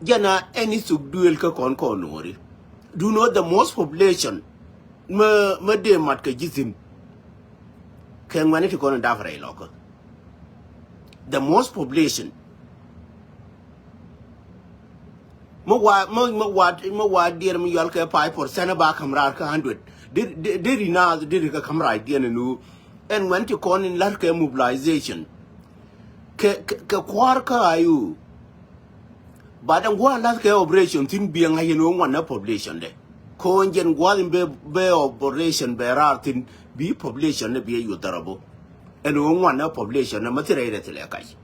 Jana any sub duel ka kon Nueri. Do you know the most population? Me de mat ka jisim. Ken wani ti kon da fara local. The most population. Mo wa dear me yal ka 5% ba kamrar ka 100. Did na did ka kamra idea nu and went to con in large mobilization. Ke kwar ka ayu. But I'm going large operation thing being a one population de. Ko njen gwalin be operation be ratin be population be you darabo. And one population na material telekai.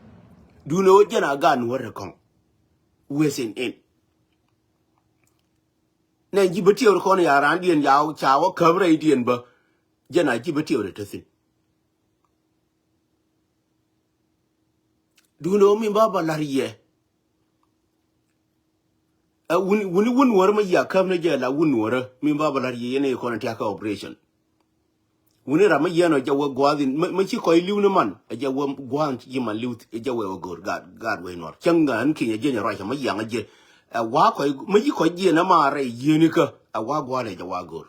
Do know jana gan where come. Within in. Na jibati or corner yarandi and yaw chow cover Indian ba. Jana jibati or it. Do you know me baba larie? Wouldn't worry me ya come jela wouldn't worry me baba larie in a corner operation. When a Ramayano Jawa Guadin, Machiko Lunaman, a Jawa Guant Yiman Lut, a Jawa good God way not. Changa and King a generation, my young a wako, Majiko Yenamare, Unica, a Wagwale Jawagur.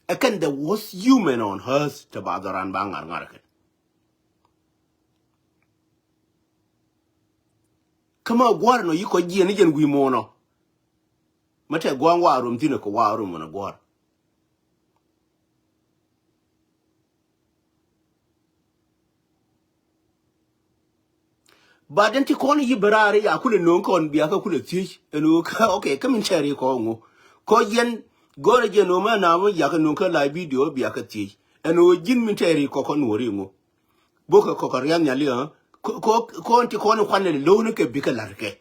I can the worst human on earth to bother and bang American. Come on, Guarno, you could yen again, we mono. Mate Guanwarum, Tinaco Warum on a guard. But then to call you Berari, I couldn't know con Biaka could teach and okay, come in cherry congo. Koyen, go again, no man, now Yakanuka like video Biaka teach, and oh, Jim Terry cocon worimo. Boka cocarian yalia, conti con one lonuke bicalarke.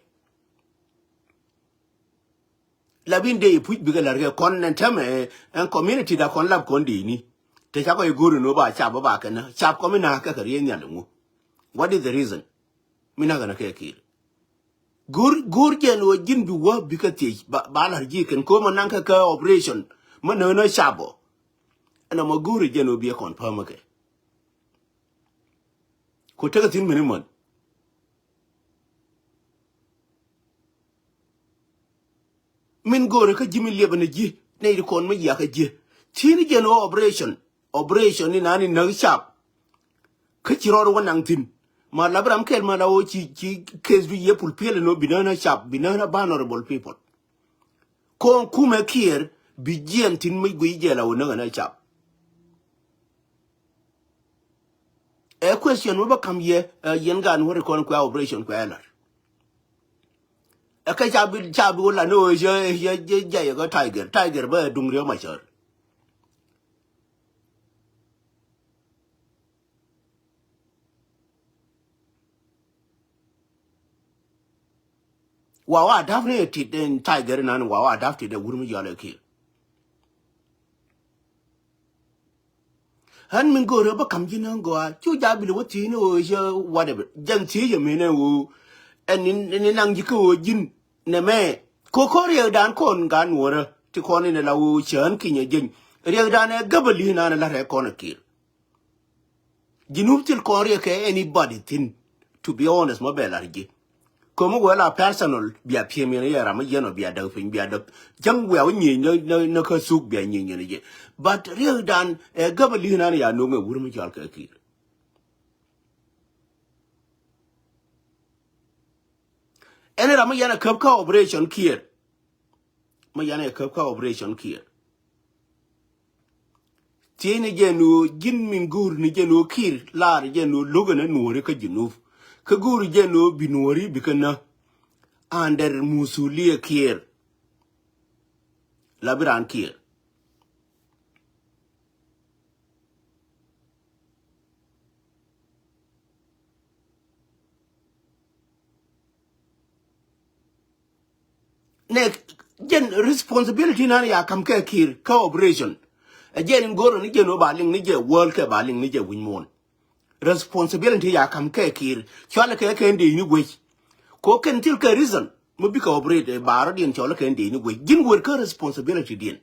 Labin day put bicalarke con and tame and community that con lab condini. Take up a good no by Chababacana, Chap Cominaka Carian. What is the reason? Mina gonna kill. Gurgen or Jim be work because Bala can come on Nanka operation. Manona Shabo. And I'm a guru gen will be a confirmake. Could take a thing minimum. Min Gorika Jimmy Lebanon, Nady con me yaka. Tini gen operation. Operation in any no shop. Kachiro one antin. Ma labram kel ma lao chi case bi ye pulpil no binana shop binana honorable people. Ko kume kier bi jien tin mi gui jela wona na shop. A question we come here yen gan wori kon kwa operation kwa elar. A ka chabi la no je go tiger ba dungrio ma chor. Wawa definitely then tiger nan wawa definitely the wurmi yale kill. Han min go roba kam jina go chu jabi lo tino whatever jan ti ye mene wo en ni nang jiko jin ne me ko re dan kon gan wora ti kon ne la wo chan kinya jin re dan e gabali na la re kon kill jinub til kon re ke anybody tin to be honest ma bela rigi como wala personal bia piem ne yara ma yeno bia da fin bia da jang we ni no ka suk bia ni ni but real dan gabali na ya no me wurmi jal ka ki ene ra ma yana ka operation kier ma yana ka operation kier tiene jenu jin min gur ni jenu kir lar jenu logana nuore ka jinuf ka gur jenu binori bikana under musulia kier labiran kier ne gen responsibility na ya kam ka kir ka operation again goro ni jenu baling ni je world ka baling ni je winmon responsibility ya kam ka kir chala ka ndi ni gwe ko ken til ka reason mo bi ka operate baro din chala ka ndi ni gwe gin wor ka responsibility din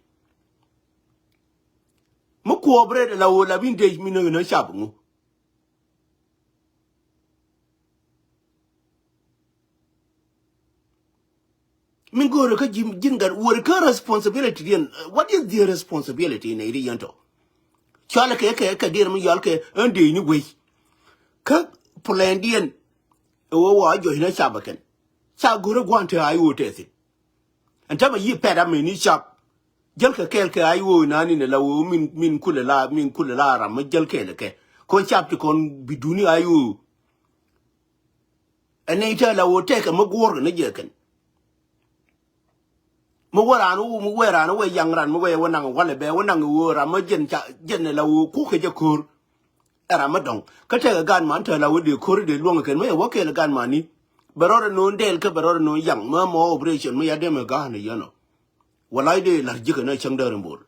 mo ko operate la wo la bin de mi no shap ngo Min go ka jingar wor ka responsibility din. What is the responsibility in iri yanto? Chala ke dir mi yal ke ande ni we. Ka Polandian wo wa jo hina shabaken. Cha guru gwante ayu tesi. Antama yi peda me ni shap. Jel ka kel ke ayu nani ne lawo min kulela ra ma jel ke le ke. Kon chap ti kon biduni ayu. Ane ita lawo teke magwor ne jeken. Mo weranu we yangran mo we wanang wale be wanang wo ra ma jen ne lawo ku ke je kur. Era madong ka te gan man te lawo de kur de luong ken me wo ke le gan mani. Beror no del ke beror no yang ma mo operation me ya de me ga ne yano. Walai de la jike na chang der mbol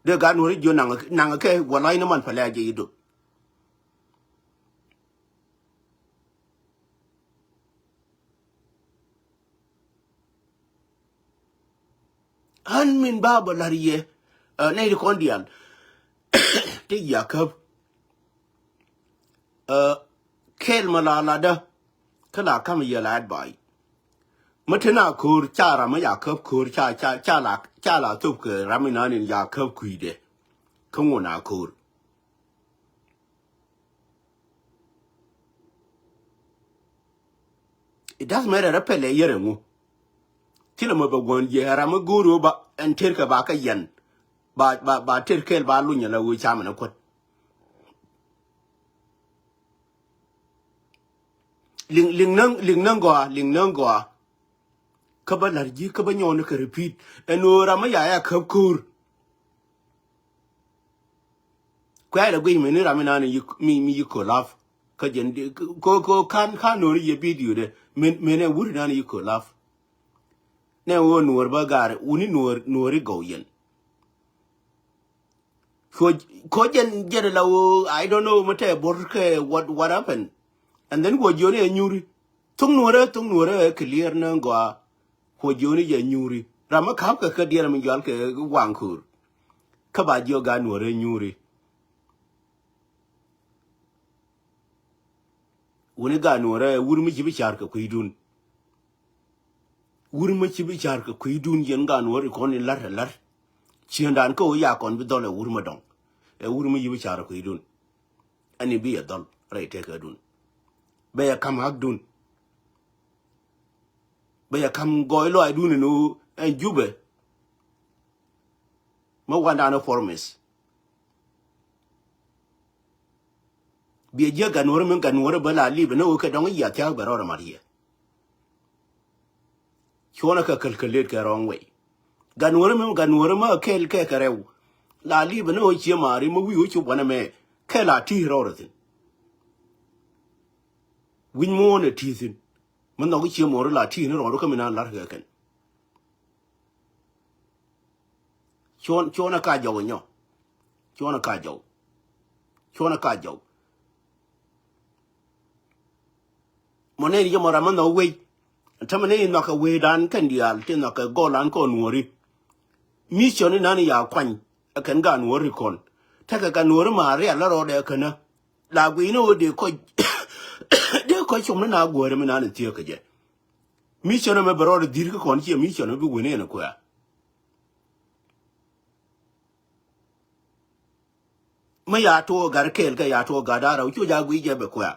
de ga no ri jo nang ke walai na man pala je yido han min baba lariye ne de kondial te yakab kel malala da kala kam ye lad bai matena kur chara ma yakab kur cha la tup ke ramina ni yakab kuide kongona kur it doesn't matter repele yerengu kila mo ba gon ye rama guru ba en terka ba ka yen ba terkel ba lunya la wu chama na ko ling nang go ka ba larji ka ba nyon ka repeat eno rama ya ka kur kwa la gwi me ni rama na ni mi ko laf ka jen ko kan no ye video de me ne wuri na ni ko laf ne wo nuor ba gar uni nuori go yen ko jen la wo I don't know mate borke what happened and then go joni e nyuri tung nuore clear na go ko joni je nyuri rama ka dier mi gal ke wankur ka ba jo ga nuore nyuri woni ga nuore wurmi jibi char ka kuidun wurmi jibi char ka kuidun yen ga nuore ko ni lar chiendan ko ya kon bi dole wurma dong e wurmi jibi char ka kuidun ani bi ya dol right te ka dun be ya kam hak dun be ya kam goylo ay dun no en jube ma wanda no formes bi je ganor men ganor bala libe no ka dong ya ta barora mariya chona ka calculate ka wrong way ganor ma kel ke karew la libe no chi mari mo wi chu bana me ke la ti roratin win mo ne tizin man no chi mo la ti no ro ka mina lar ka ken chona ka jaw nyo chona ka jaw mo ne yo mo ra man no we tamane no ka we dan kan dial tin no ka golan ko nuori mission ni nani ya kwan akan ga nuori kon taka ka nuori ma re la ro de kana la gwi no de ko de ko chum na gore mi nani tiyo ka je mission me bro de dir ka kon chi mission bi wene na ko ya ma ya to gar kel ka ya to ga da ra chu ja gwi je be ko ya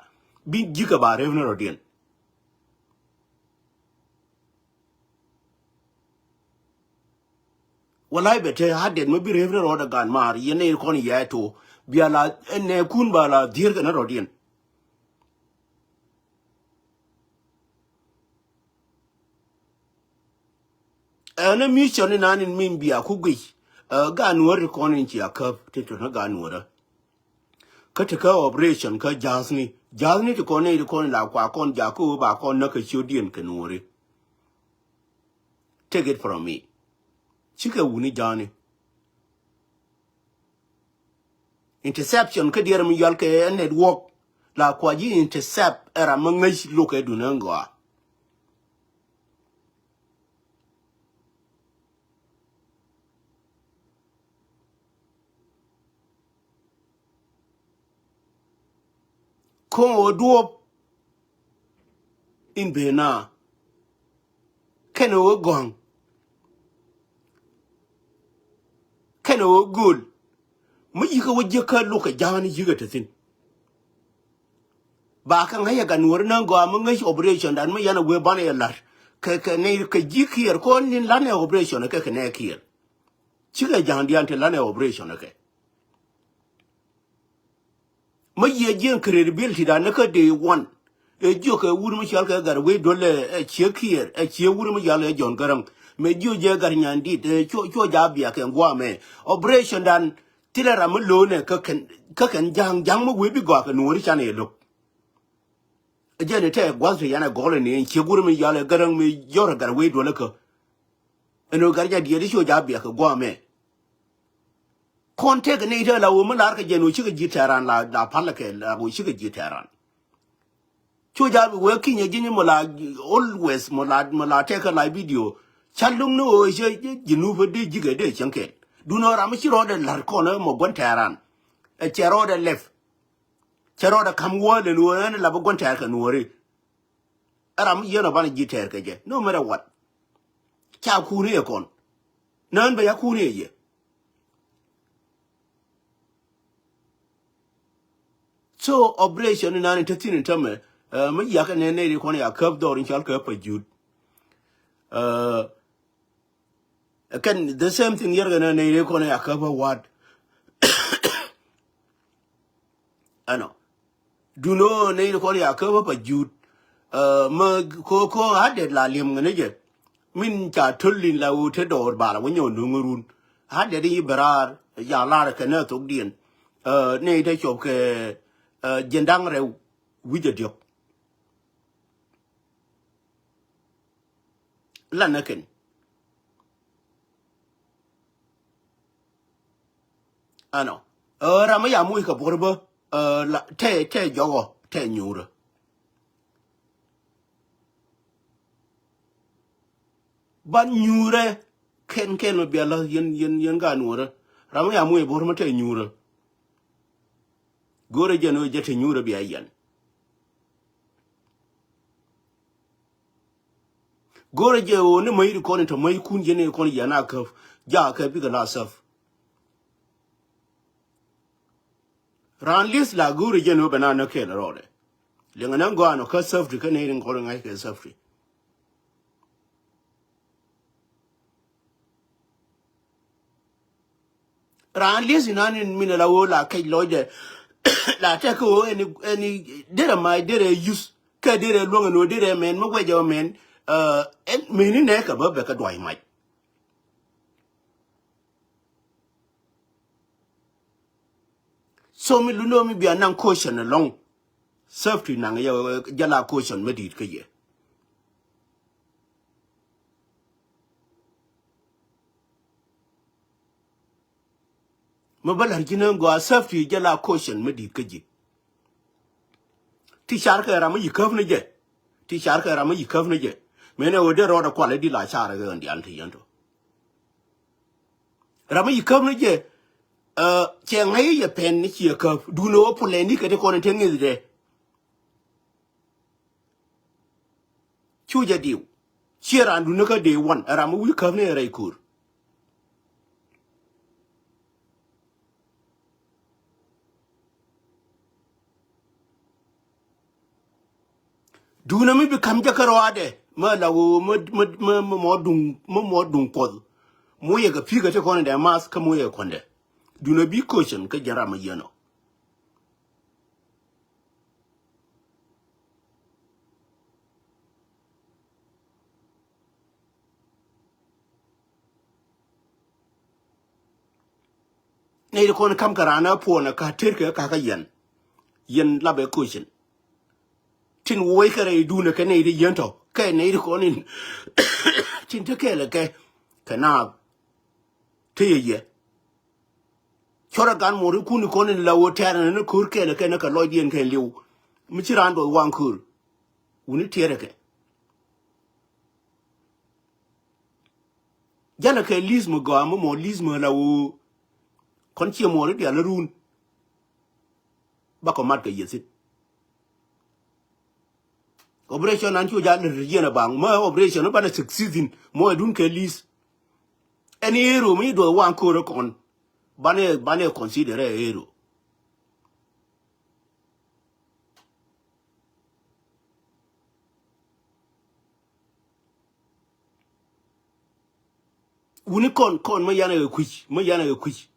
bi jika ba re no rodien walai bete hadden mo bi revre roda gan mar yene kon yeto biala ene kun bala dirga na rodien ene mission na nin min biya ku gwi gan wor kon in ya kap tito na gan wora ka operation ka jasni to kon la kwa kon ja ku ba kon na ka chodien kan wore take it from me chika wuni jani interception ka dier mi yal ke network la kwa ji intercept era mangai loke dunanga ko oduop in bena ken o gong ken o gul mu yika wajje ka loka jani yiga tatin ba kan haya ga nuwar nan go mun ga operation dan mu yana we bana yallar ka ne ka jikiyar ko nin lane operation ka ne kiyar chiga jandi ante lane operation ka mu ye jin credibility da na ka day one e jo ka wuri mu shal ka gar we dole e chekiyar e che wuri mu yalla jon garang me jo je gar nyandi de cho ja biya ke ngwa me operation dan tilera mu lo ne ka kan jang mu we bi go ka nuwar chane lo ajene te gwazi yana gole ne che guru mi yale garang mi yora gar we do lako eno garja die di sho jabiya ka gwa me konte ga ne ita la wo mular ka jeno shi ga jitaran la palla ke la wo shi ga jitaran cho jabi we kinye jinni mola always mola take a live video challung no je jinu fa de jiga de chanke du no ram shi ro de lar ko no mo gon taran e chero de left chero da kamwo de nuwa ne la bugon tayar ka nuwari aram yeno bana jitayar ka je no matter what cha kuri e kon nan ba ya kuri ye so operation na ni tatin tame mu ya ka ne ne ko ya kap dorin chal ka pa jud kan the same thing yerga na ne ko ya ka ba what ano du no ne ko ya ka pa jud ma ko hade la lim ne je min cha tullin la u te dor ba la wonyo nungurun hade di barar ya la ka na to dien ne de chop ke jendang rew wije diok la naken ano ra ma ya mu ka borbo la te jogo te nyura ban nyure ken no biala yen ga nura ra ma ya mu borbo te nyura gore jeno jete nyura bi ayan gore je o ne mai ko ne to mai kun je ne ko yana ka ja ka bi ga lasaf ran lis la gore jeno bana na ke rode le ngana go ano ka saf ka ne rin ko ngai ke saf ran lis nanin min la wo la kai loje la ta ko any dere mai dere use ka dere longa no dere men mo gwejo men en meni ne ka ba ka dwai mai so mi luno mi bia nan caution long safety nan ya jala caution medit ka ye mo balar ginan go safety jala caution medit ka je ti shar ka ra mi kaf ne je ti shar ka ra mi kaf ne je mene o de ro da kwale di la shar ga ndi an ti yanto ra mi kaf ne je che ngai ye pen ni chi kaf du no pole ni ka de ko ne tengi de chu je diu chiran du no ka de one ra mi kaf ne ra ikur du no mi bi kam ja karo ade ma la wo mo dung pod mo ye ga piga te ko ne da mas ka mo ye konde do not be caution ka jara ma yeno ne ko ne kam karana po na ka terke ka yen labe caution tin wo kare du ne ka ne di yento ka ne ko ne tin te kele ke kana te ye chora gan mori kuni koni la wotera ne kur ke ne ka lodien ke liu mi chirando wan kur uni tiere ke jana ke lismo go am mo lismo la wo kon chi mo ri ya la run ba ko mat ke yesit operation an chu ja le yena bang ma operation ba na succeeding mo dun ke list any hero mi do wan ko ro kon bane consider hero uni kon ma yana ga kuch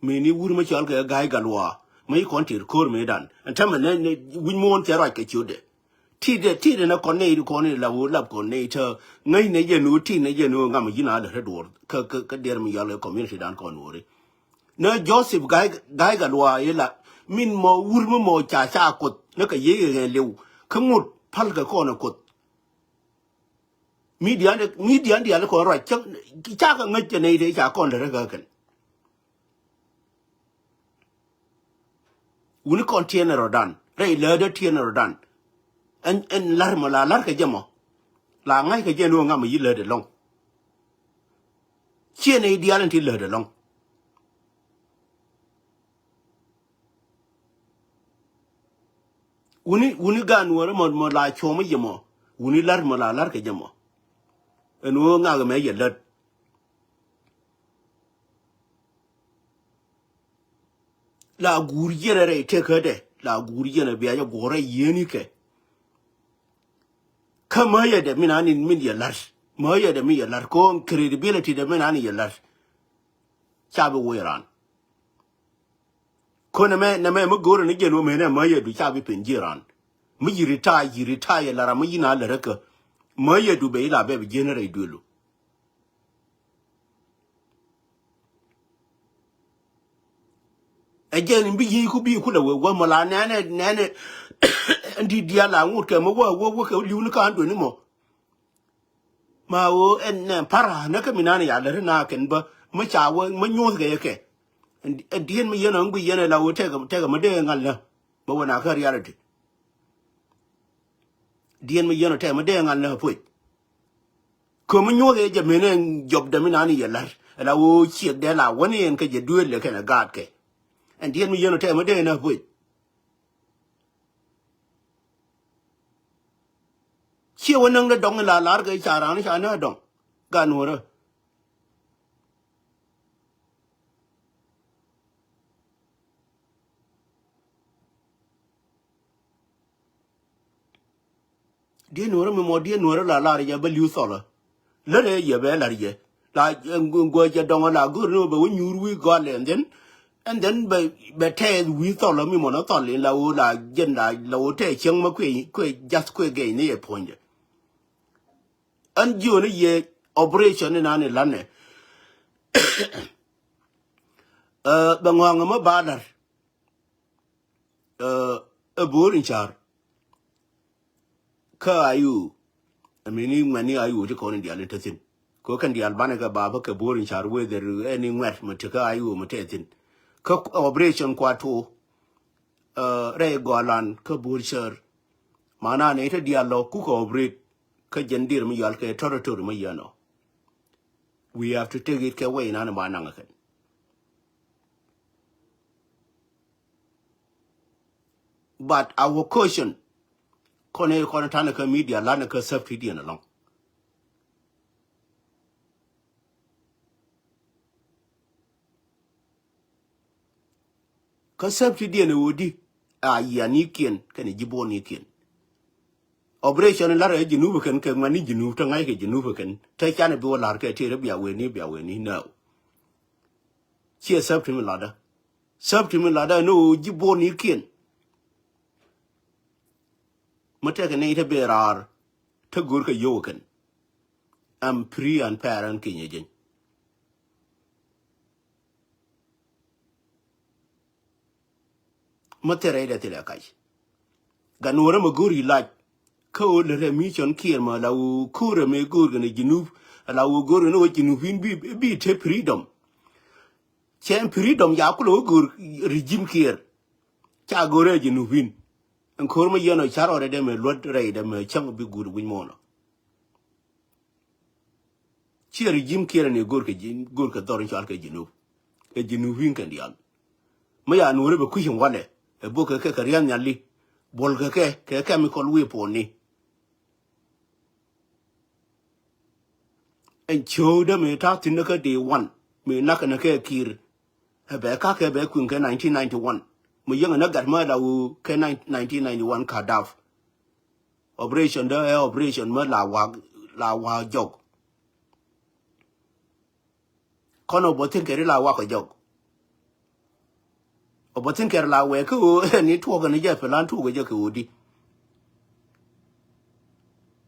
me ni wuri ma chal ga gai galwa mai kon tir kor me dan antama ne win mon tera ke chude tide na kon ne la wo lab kon ne ta ngai ne je no ti ne je no ngam yina da redor ka der mi yale community dan kon wori na Joseph gai galwa yela min mo wuri mo cha ko na ka ye lew kamut pal ga kon ko media dia ko ra cha ka ngai ne de cha kon da ga kan uni container rodan re leder tiene rodan en lar mo la lar ke jamo la ngai ke jeno ngam yi leder long tiene ideal ti leder long uni gan wora mo la chomo yemo uni lar mo la lar ke jamo en wo nga ga me ye led la gurjere re te kede la gurjere biya ya gore yeni ke kama ya de minani min ya lar ma ya de mi ya lar ko credibility de minani ya lar chabe weran ko na me mo gore ni geno me na ma ya du chabe penjiran mi yirita ya lara mi na lara ka ma ya du be la be generate dulo again bi yi ku la we mo la nane ndi dia la ngut ke mo wo ke liu ni ka ando ni mo ma wo en para na ka minani ya le na ken ba ma cha wo ma nyu ke dien mi yena ngi yena la wo te ga ma de ngal na ba wona ka reality dien mi yena te ma de ngal na pu ko ma nyu je menen job da minani ya la wo chi de la woni en ke je duel le ke na gad ke en dien mi yena te ma de na pu chi wonang da dong la lar ga cha ran cha na dong ga no ra dien no ra mi mo dien no ra la ya ba liu so la le ye be la ye la go je dong la gu no ba nyur wi go le and then be te wi so la mi mo na so le la o la jen la o te cheng ma kwe just kwe ge ni ye point an ju ni ye operation ni na ni la ne ba ngwa ma ba dar borin char ka ayu amini mani ayu je ko ni dia le tatin ko kan dia albana ga baba ka borin char we der any nwet mutka ayu mutetin ka operation kwato re golan ka burchar mana ne ta dia lo ku ko operate ka jendir mi yal ke territory mi yano we have to take it away na ba nan ka but our caution kone tan ka media lana ka safety dia na long ka safety dia ne wodi a yani kien kan jibo ni kien operation la re jinu kan ke mani jinu ta ngai ke jinu kan ta kana bi wala ke te biya we ni no chi safety mi lada no jibo ni kien mata ka ne ta berar ta gur ka yo kan am pre and parent kinyejen matere da tele kai ganora maguri like ko le remission kier ma la u kure me gur ne jinu la u gur no jinu bi te freedom chen freedom ya ku lo gur regime kier cha gore jinu bin en kor ma yeno charo de me lot re de me chang bi gur win mono chi regime kier ne gur ka dorin chal ke jinu bin kan dial ma ya no re be ku hin wane e bo ke rian nyali bol ke chemical weapon ni and show them a tat in the day one. Me knock and a care kir. A bear 1991. My young and got murder who can 1991 Kadaf. Operation the operation murder la joke. Kono botin kerila waka joke. Obotin kerala weku and it walk on a jeff and two with Jokudi.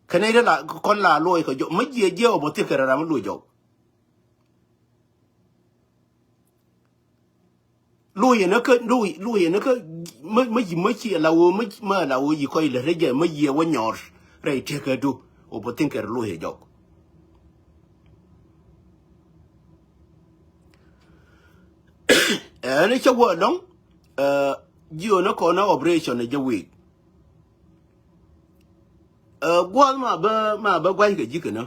Canada la con la loy ko jo maji je obotin kerala mu joke. Lui nó cứ lui nó cứ mấy chị là u mấy mà là u gì coi là thế giờ mấy gì quá nhỏ rồi chơi cái đu ô bố tin cái lui hệ dọc nó cho vợ đóng giờ nó có nó operation này cho week qua mà ba quay cái gì cái nó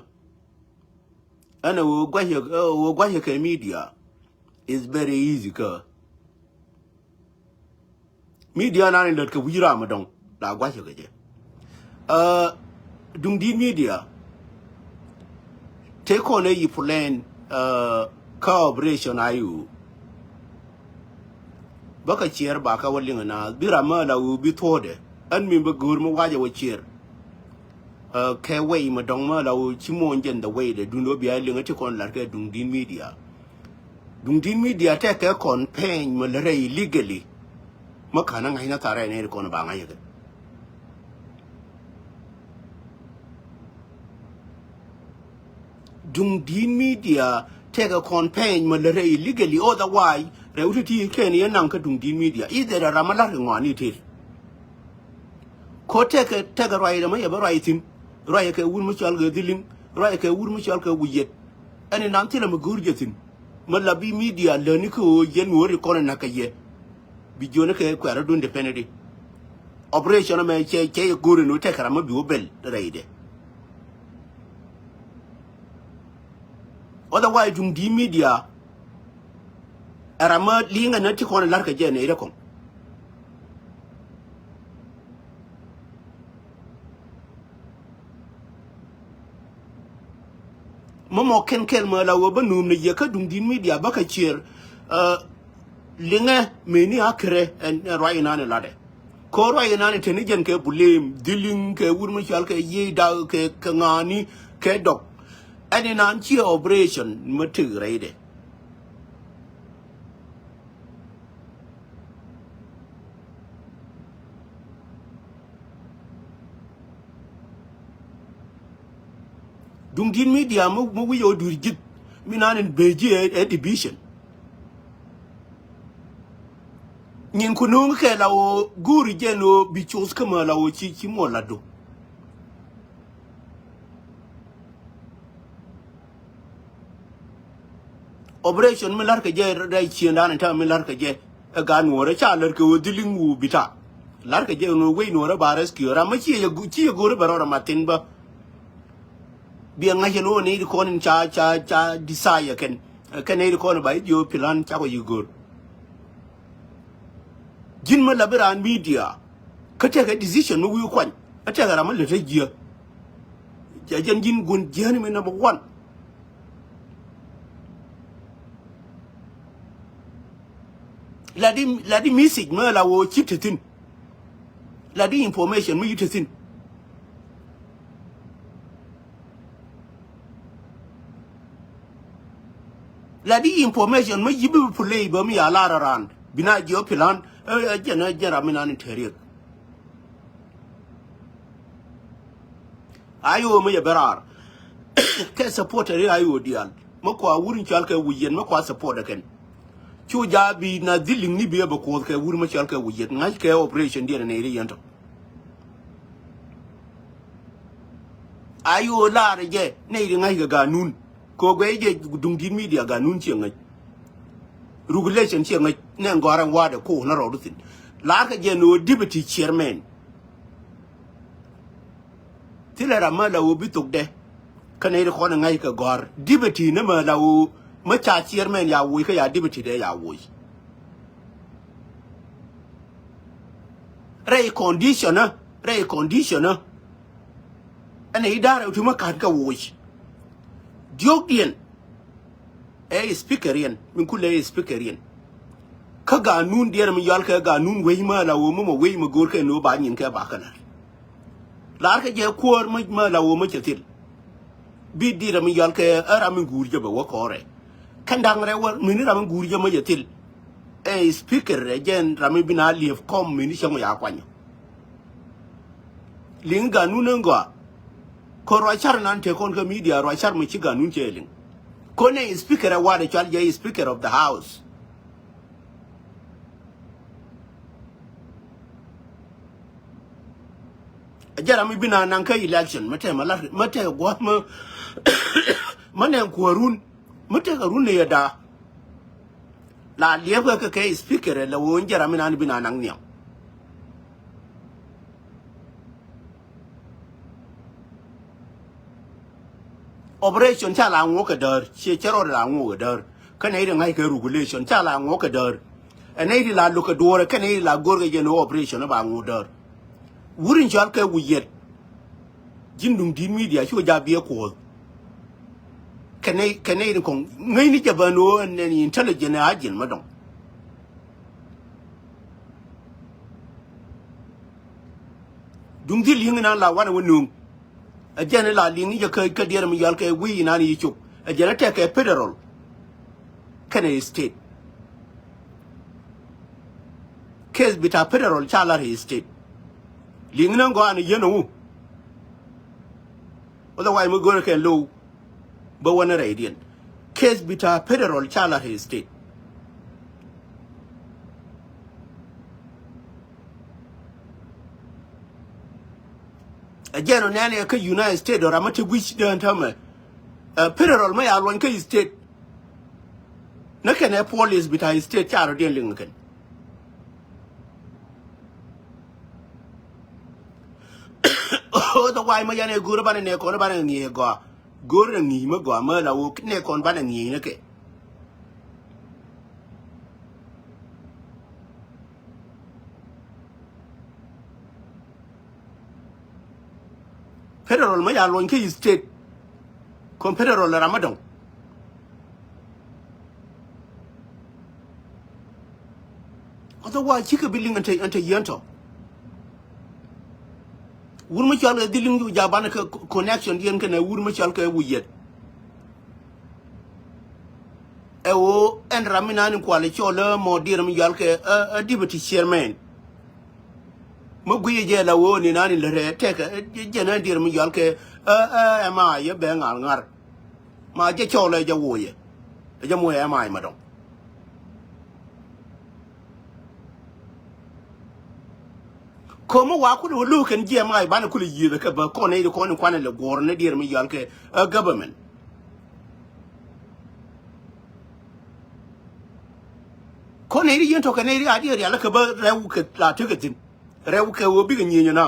anh quay cái media is very easy cơ media na ni ka wira ma don la gwa che ke dung di media take on a plan cooperation ayu baka chier ba ka walin na bira ma la u bi tode an mi ba gur ma waje wa chier ke wei ma dong ma la u chi mon jen da wei de du no bi ai linga te kon la ke dung di media te ke campaign ma le legally makana ngai na tare ne ko na banga yake dung din media take a campaign malare illegally otherwise reuti ken yan nan ka dung din media either ramala ngwani te ko take right ma ya right right ke wul mutual ga dilin right ke wul mutual ka wuyet ani nan tila ma gurjetin malabi media le ni ko yen wori ko na ka ye bijona ke kwara dun dependent operation me che guru no te kara ma bi obel reide otherwise dum di media arama linga na ti kono larka je ne rekon momo ken kel ma la wo banum ne ye ka dum di media baka chier Lienge meni akre and right na ne lade ko right na ne teni jen ke bulim diling ke wurmu chal ke ye da ke ngani ke dok ani nan chi operation mutu reide dung din media mu wi yo durjit minanen beji e division nyin kunu ke la o guri jeno bi chos kama la o chi mo la do operation milar ke je dai chi ndan ta milar ke je ga nuore cha lar ke wodiling wu bita lar ke je no we nuore bares ki ora ma chi ye gore barora matin ba bi nga je no ni ko nin cha desire ken ne ko no ba yo plan cha ko yigor jin ma labiran media ka take a decision no wi kwan ata gara ma le tajiya jajan jin gun jani me number 1 ladi message ma la wo chitetin ladi information mu yitetin ladi information ma yibi play ba mi ala ran bina jo plan jana mina ni teriek ayo me berar ke support ri ayo dial makwa wurin chalka wuyen makwa support ken chu jabi na diling ni be ko ke wurin chalka wuyen ngai ke operation dia ne ri yanto ayo la je ne ri ngai ga nun ko gwe je dungdin media ga nun chi ngai regulation chi ngai ne ngoran wa de ko na ro dutin la ka je no deputy chairman tilera ma la wo bituk de kanai ko na ngai ka gor deputy ne ma la wo ma cha chairman ya wo ka ya deputy de ya wo re conditioner ane idara utuma kan ka wo diogdien speaker yen min kule speaker yen ka ga nun der mi yal ka ga nun we ma la wo mo we mo gor ke no ba nyin ka ba kana la ka je ko ma la wo mo chetil bi dira mi yal ka ara mi gur je ba wo kore kan dang re wo mi ni ra mi gur je mo chetil speaker gen ra mi bina lief kom mi ni chamo ya kwanyo linga nun ngo ko ro char nan te kon ka media ro char mi chi ga nun cheling kone speaker wa de chal je speaker of the house jara mi bina nan ka election mate malar mate gwa ma manen ko run mate ga run ne yada la lieba ka kai speaker la won jara mi nan bina nan niam operation cha la ngo ka dar che chero la ngo ka dar ka nei ngai ka regulation cha la ngo ka dar nei di la lo ka dore ka nei la gor ga je no operation ba ngo dar wurin jal ka wuyet jindum din media sho ja biye ko kanai ko ngai ni jabano ne intelligent ajin madon dum dil yingna la wana wonu ajana la lingi je ka der mi yal ka wi na ni chuk ajana te ka federal kanai state case bita federal chala state lingna go an yenu otherwise mo go ke low but one radiant case bita federal chala state again nane ka United States or amate which don't tell me federal may alwan ka state na kana police bita state charo den lingan otherwise ma yane guru bana ne ko bana ni go guru ni ma go ma la wo ne kon bana ni ne ke federal ma ya lon ke state kon federal ramadan otherwise chika billing ante yanto wurma chal diling ju jabana ka connection dien kana wurma chal ka wuyet ewo en ramina ni kwale chola mo dir mi yal ke deputy chairman mo guye je la wo ni nani le te ka je na dir mi yal ke ma ye be ngar ma je chola je wo ye je mo ye ma ma dong komo wa ku lu kan je mai bana ku yi da ka ba ko ne ko ne kwana le gor ne dir mi yal ke government ko ne yin to ka ne ri adi ya la ka ba rewu ka la te ka tin rewu ka wo bi ga nyi na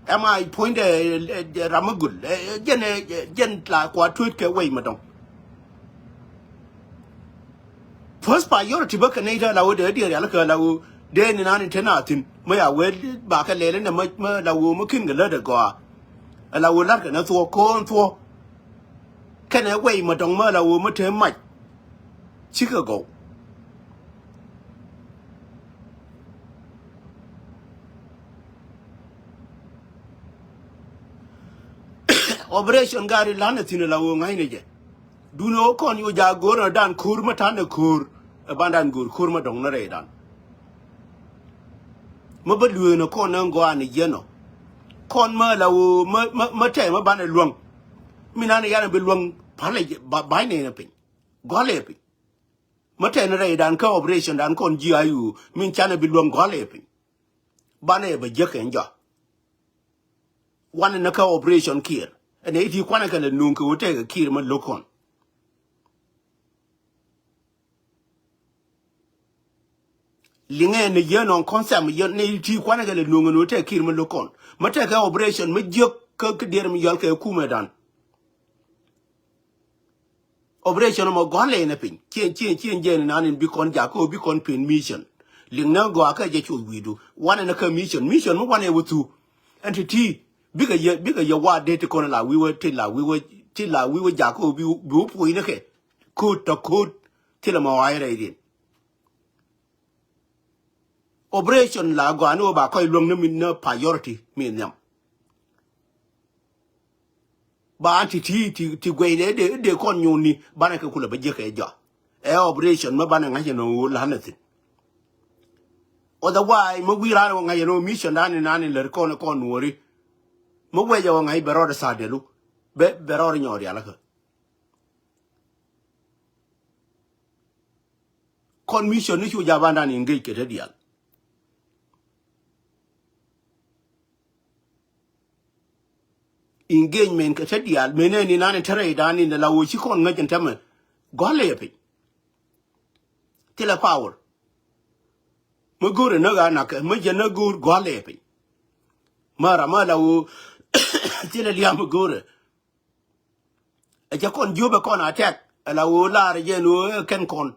am I point ramagul jen la kwa tweet ka wai ma dong first priority ba ka ne da la wo de dir ya la ka la wo de ni na ni tana tin ma ya we ba ka le ne ma la wo ma kin ga la da go la wo la ka na so ko so ka ne wei ma dong ma la wo ma te ma chi ka go operation gari lana tin la wo ngai ne je du no kon yo ja go na dan kur ma tan kur bandan gur kur ma dong na re dan ma ba lu no kon na go an ye no kon ma la wo ma te ma ban luong mi na ne ya ne be luong pa le ba ne na pin go le pin ma te na re dan ka operation dan kon ji ayu min cha ne be luong go le pin ba ne ba je ken ja wan na ka operation kir ene iti kwana ka le nun ko te ka kir ma lokon linge ne ye non concept ye ne iti kwana ka le nun no te kir ma lokon ma te ka operation ma je ka der mi yal ka ku me dan operation mo go le ne pin chien je na nin bi kon ja ko bi kon pin mission linge go aka je chu widu wan na ka mission mo wan e wutu entity biga ye wa date kon la we were till la we were Jaco bu puinake. Could to could till a more iron. Operation la guano ba koi long no priority mean them. Ba anti ti gwe de kon yoni banaka kula bajeka ja. Operation ma bananga no lanatin. Otherwise, we run on mission and the corner Nueri. Maway on I beror sadelu, beror in your yalaka. Commission issue Javan engage at deal. Engagement at deal, many in an trade and in the Lawuchicon Merchant Tamer. Gole till a power. Mugur no ganaka, Majana good Gole. Mara wu till a liamugure. A jacon juba con attack, a la wola genu can con.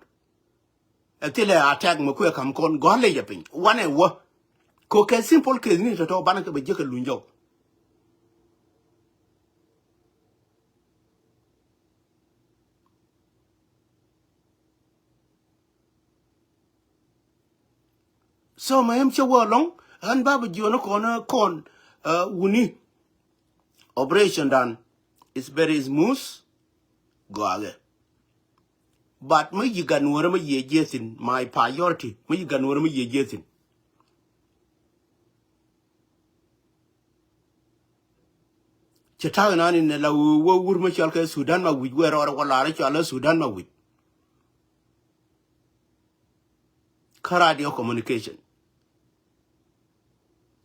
Till I attack Mukwe come con Gole yaping. One and what? Cook a simple case need to talk banaka with Jaka Lunjo. So my emcha were long, and Baba Juno corner con wuni. Operation done is very smooth. Go again. But me you can worm ye jetin, my priority. Me you can worm ye jetin. Chatagan in the Lawu Wurmachalka Sudan ma with where or Walara Sudan ma with. Radio communication.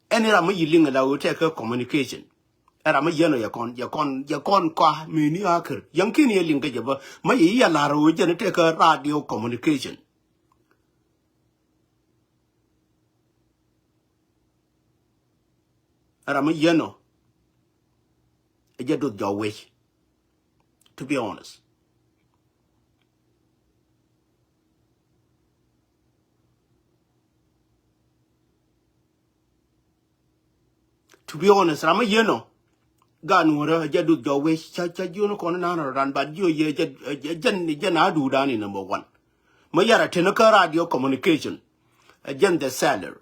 Any rama yiling allow take her communication. Rama yano yakon kwa mini akar. Yankini linka jaba, my yalaro jen take her radio communication. Rama yano. I just do your wish. To be honest. To be honest, Rama yeno. Gan were jadu your wish, chajuno corner run, but you ye jen adu down in number one. Mayara tenaka radio communication. A jen the seller.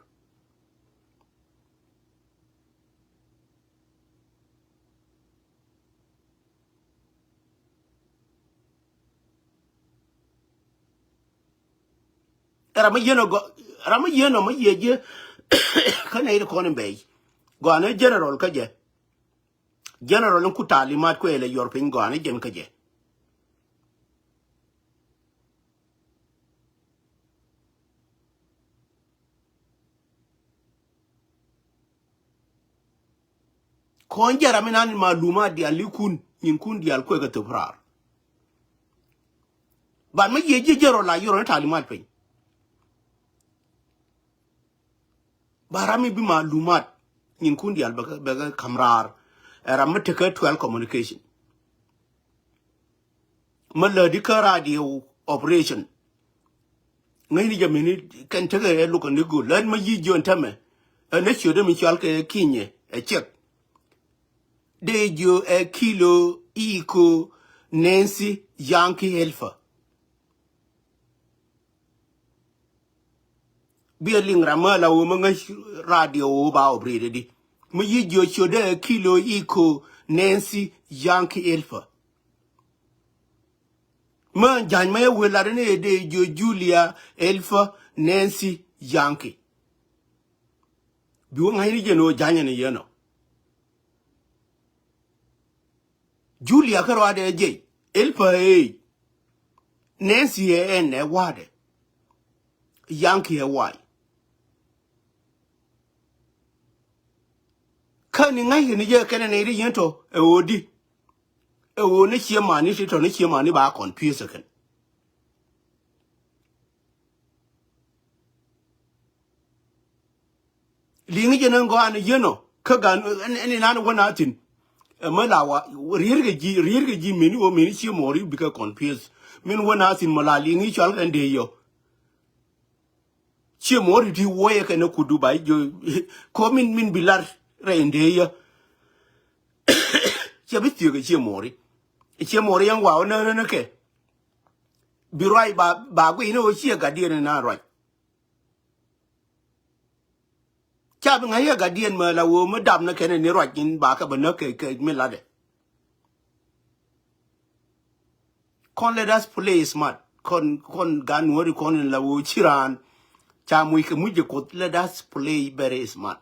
Rama yeno ma ye can I call him bay? Go on a general kaje. General Kutali mat kwele European go on a jen kaje. Konja raminan maluma di alikun yinkun di alkwega tuprar. But ma ye general la Euro talimat pay. Barami bi malumat in kundi albaga kamrar era mateka 12 communication malladika radio operation ngani jamini kan taga look on the good lan ma yi jon tame na shodo mi chalke kinye e check de jo e kilo iko Nancy Yankee Alpha Beerling Ramala woman radio ba operate. Muyi Joshua kilo eco Nancy Yankee Alpha. Man Janmaya will arene de Julia Alpha Nancy Yankee. Doing I no Janyan Yano. Julia Carade J. Alpha A. Nancy A. N. A. Wade. Yankee A. Y. Canning I in the year can an yento, a woody. A won't hear money, sit on a money back on Pier second. Lienge and go on a yeno, Kagan, and any other one out in a Malawa, Rirgi mini or mini mori because confused. Mean one out in Malaling each other and day yo. She more di work and could do by you. Coming mean bilar. Rain day, Chabit you get mori. che mo yang wa na ke bi roi ba ku ino che ga dien na roi cha bi ngai ga dien ma la wo ma dam na ke ne roi kin ba ka ba na ke me la de kon let us play smart kon ga Nueri kon la wo chiran cha mu ke mu je ko let us play very smart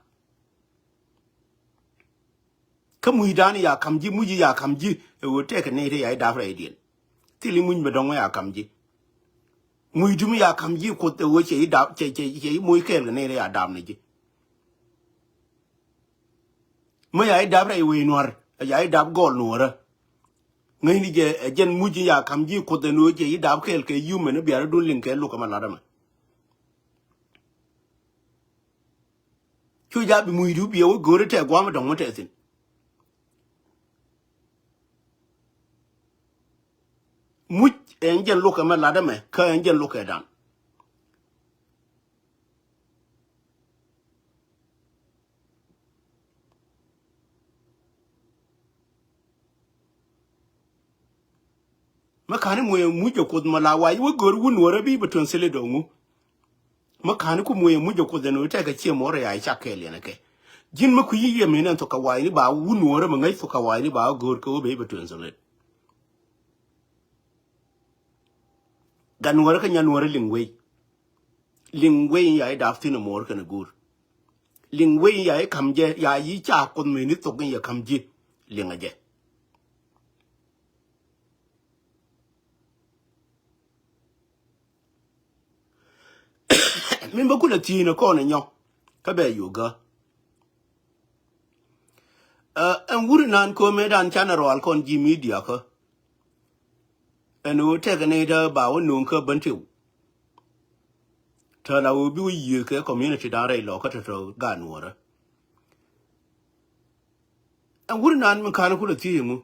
ka mu dani ya kamji mu ya kamji e wo te ke ne re ya da fra idin tili mu ba dong ya kamji mu du ya kamji ko te wo che da che mu ke ne re ya dam ne ji mu ya da fra we Nuer ya da gol Nuer ngai ni je jen mu ya kamji ko te no je da ke yu me ne bi ara dun lin ke lu ka ma la da ma chu ja bi mu du bi wo go re te gwa ma dong ma te sin much engine look at my ladder, car engine look at down. Macanic mujo could malawa, you good wouldn't worry be between silly dongu. Mechanical mujo could then take a cheer more I shackle and a K. Jin Makuyi mean and took a while about wouldn't worry when I took a while about good go be between silly. Gan work and yan worry Lingway. Lingway I daft in a more can a good. Lingway I come je ya ye chap on me talking ya come je Lingaje. Member could a teen a corner yo. Kabe yoga. And wouldn't uncle made on channel or con G media. And we'll take an either bow nunca buntil. Turn I will be you community down a local gun water. And wouldn't un mechanical team.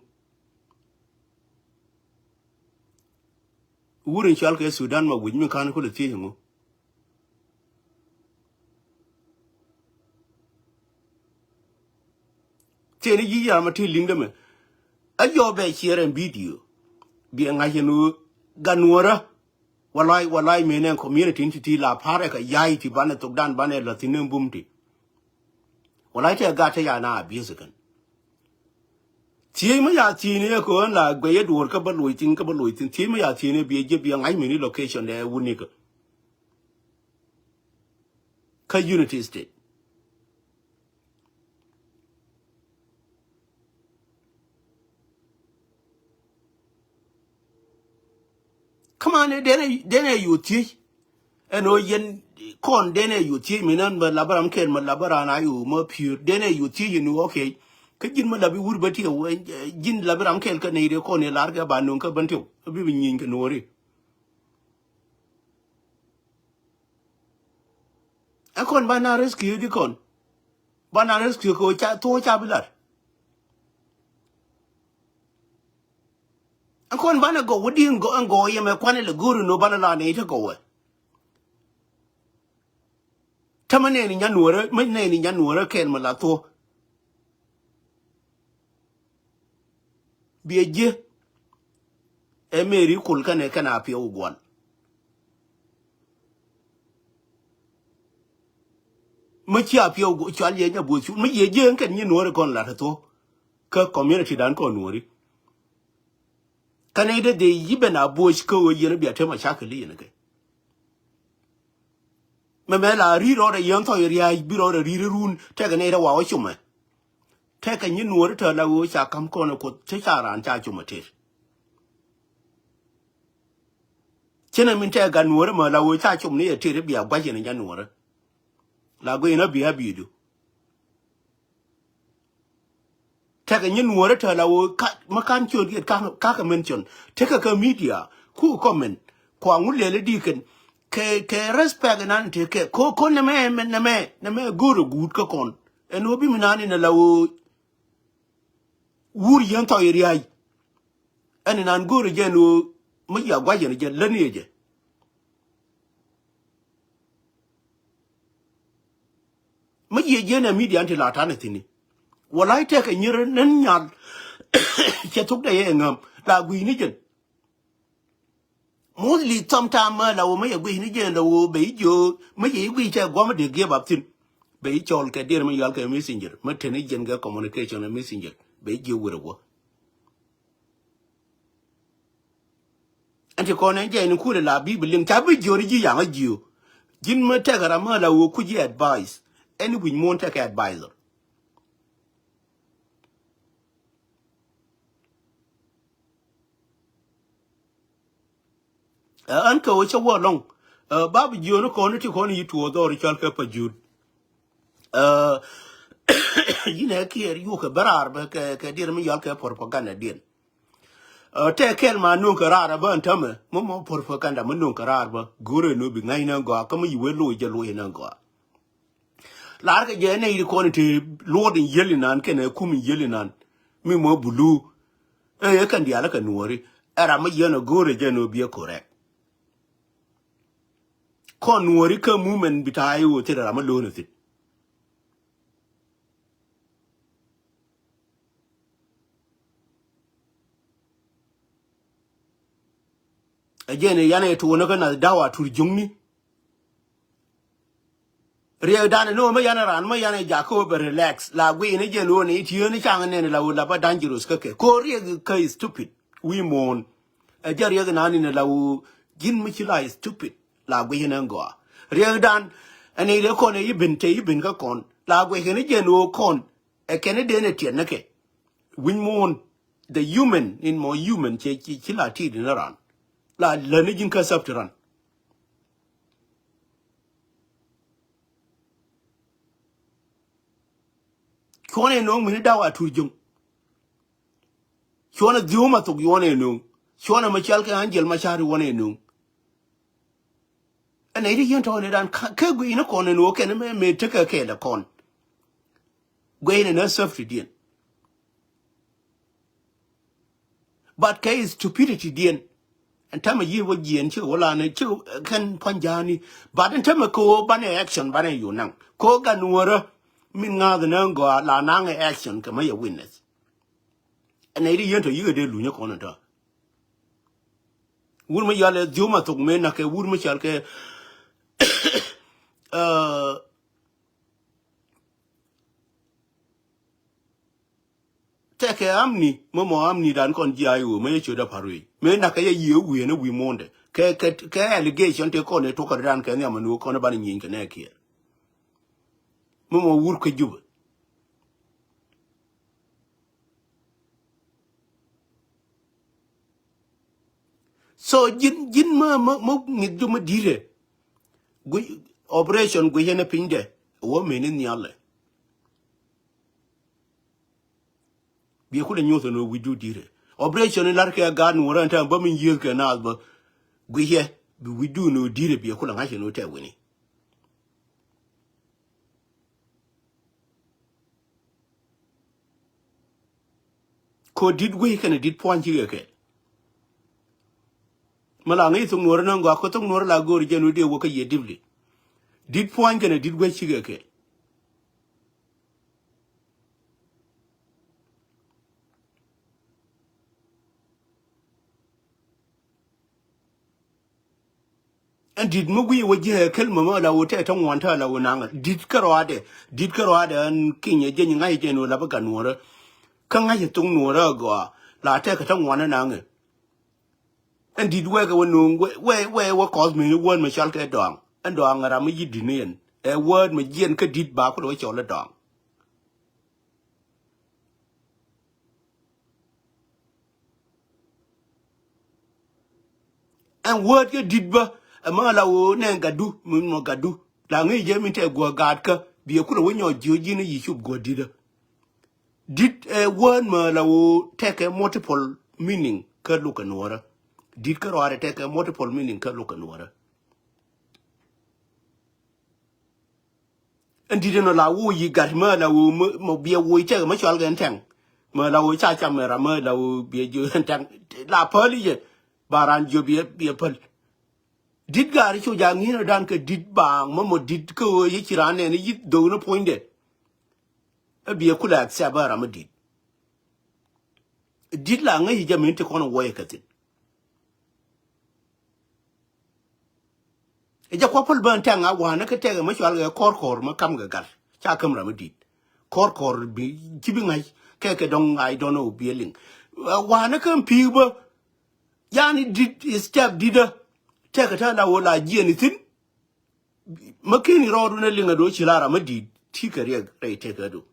Wouldn't Chalke Sudan with mechanical team. Ten ye are Matil Lindem. A job here and beat you. Being I know Ganwara. While I mean community entity la paraka yai ti bana tok dan bana latinum bumti. While I tell Gata yana abuse again. Tima ya tine ko la gayed workable waiting couple waiting. Tima ya tine be a jibiang I many location there wunika. Ka unity state. Come on, then you teach. And oh, yen con then you teach me none but labaram ken, but labaran I more pure. Then you teach you know, okay. Could you malabi wood but you when Jin labaram ken canadian con a larga banunka bantu, a bivin yin Nueri. I con bana rescue the con. Bana rescue go chat to chabular. I con bana go, what do you go and go? You may quite a guru no banana nature go. Tamane in January, my name in January came malato. Be a year. A Mary Kulkan a canopy of one. Much up your Charlie Bush, me ye young can you know a con latato? Kirk community done con Nueri. Canada de Yibena Bush co yen be a tema shackly in again. Mamela read or a young toy, beat or a reader room, take an 8 hour shummer. Take a new Nueri to allow shall come corner could take her and charge you mate. Cinnamon take a Nueri, Mala will charge you near Tiribia, Bajan in January. Lagoina be a beauty. Take a new Nueri to allow Macan should get Kaka mention. Take a media, who comment, Quangule deacon. Ke respect and take ko na me guru good ka kon and obi minani na lawo wuri yan to iri ai and nan guru je no mu ya gwaje ne je lani je mu je na media anti la ta ne tini walai take nyir nan nya ke tuk da ye ngam la gwi ni jen mostly sometime la wo me gwi ni jen la wo be jo me ye gwi cha gwa me de give up tin be chol ke dir me yal ke messenger me tene jen ga communication na messenger be jo wuro go anti ko ne je ni ku la bible ta bi jo ri ji yang a jo jin me te gara ma la wo ku ji advice any we mon take advisor an ka wo cha wo long babu jo no ko ne ti ko ni tu do ri chal ke pa jud yine kier yu ke barar ba ke dir mi yal ke propaganda din te kel ma nun ka rara ba ntame mo propaganda mo nun ka rara ba gore no bi ngai na go ka mo yiwe lo je lo ina go lar ke je ne ko ni te lodin yelinan ke ne kum yelinan mi mo bulu e kan dia la ka nuori era mo yeno gore je no bi correct kon nuori ka movement bitai wo te ra mo lo no ti ajene yana to no kana dawa turjungni Ria dan no me yana ran me yana jako be relax la gwi ni je no ni ti ni chang ne la ba dangerous ke ko ria ka is stupid we mon a jar ya na ni la jin mi chi la is stupid la gwi na go ria dan ani le ko ne yibin ka kon la gwi ni je no kon e ke ne de ne ti ne ke we mon the human in more human chi la ti ni ran la ni jin ka sap ran Kone no mini dawa turjung. Shona diuma to yone no. Shona machalka angel machari one no. And I didn't tell it and kagu in a corner no can me take a care the con. Gwain and a self dien. But kay is stupidity dien. And time a year with yen chill and chill can panjani. But in time a ko bane action bane you nang. Koga nuora min nga the nango la nang action come a witness. And I didn't to you de lunya corner. Wurma yale diuma to me na ke wurma chalke take momo amni dan kon jiayu me choda parui me na ke ye wi ne wi monde ke allegation te kon to ko dan ke nyama no kon ban nyin ke na ke momo wur ke juba so jin mo ngi duma dire gu operation gu yene pinde wo me ni nyale bi ko le nyoto no wi du dire operation lar ke ga nu ran tan ba min yel ke na ba gu ye bi wi du no dire bi ko la ngache no te wini ko did gu ke did point ji ke mala ngi tung nuor nan go ko tung nuor la gor jenu de wo ka ye dibli did point ke did gu chi ke and did mugi wo je kel mama la wo te tan wanta la wo nanga did karwade an kinye je ngai je no la ba kan nuor kan ngai tung nuor go la te ka tan wana nanga and did we go no we cause me won me shall ke dong and dong ra me yidinen a word me yen ka did ba ko cho la dong and word ke did ba ma la wo ne gadu mo gadu la ngi je mi te go gad ka bi ko wo nyo joji ni yi shub go dida did a word ma la wo take a multiple meaning ka lu ka nuora did ka ro take a multiple meaning ka lu ka nuora and did no la wo yi gad ma la wo mo bi wo te ma chal gan tang ma la wo cha cha ma ra ma la wo bi jo tang la pali je baran jo bi pal did gari cho jang ni dan ke did bang mo did ko yi kirane ni yit do no point de e bi kula aksa bara ma did did la ngai jamin te kono woy katin e ja ko pol ban tanga wa na ka tega ma chwal ga kor ma kam ga gar cha kam ra ma dit kor bi jibi ngai ke dong I don't know bieling wa na kan pi ba yani did step dida tega ta la wala jeni tin makini rodu na linga do chilara ma dit ti ka re tega do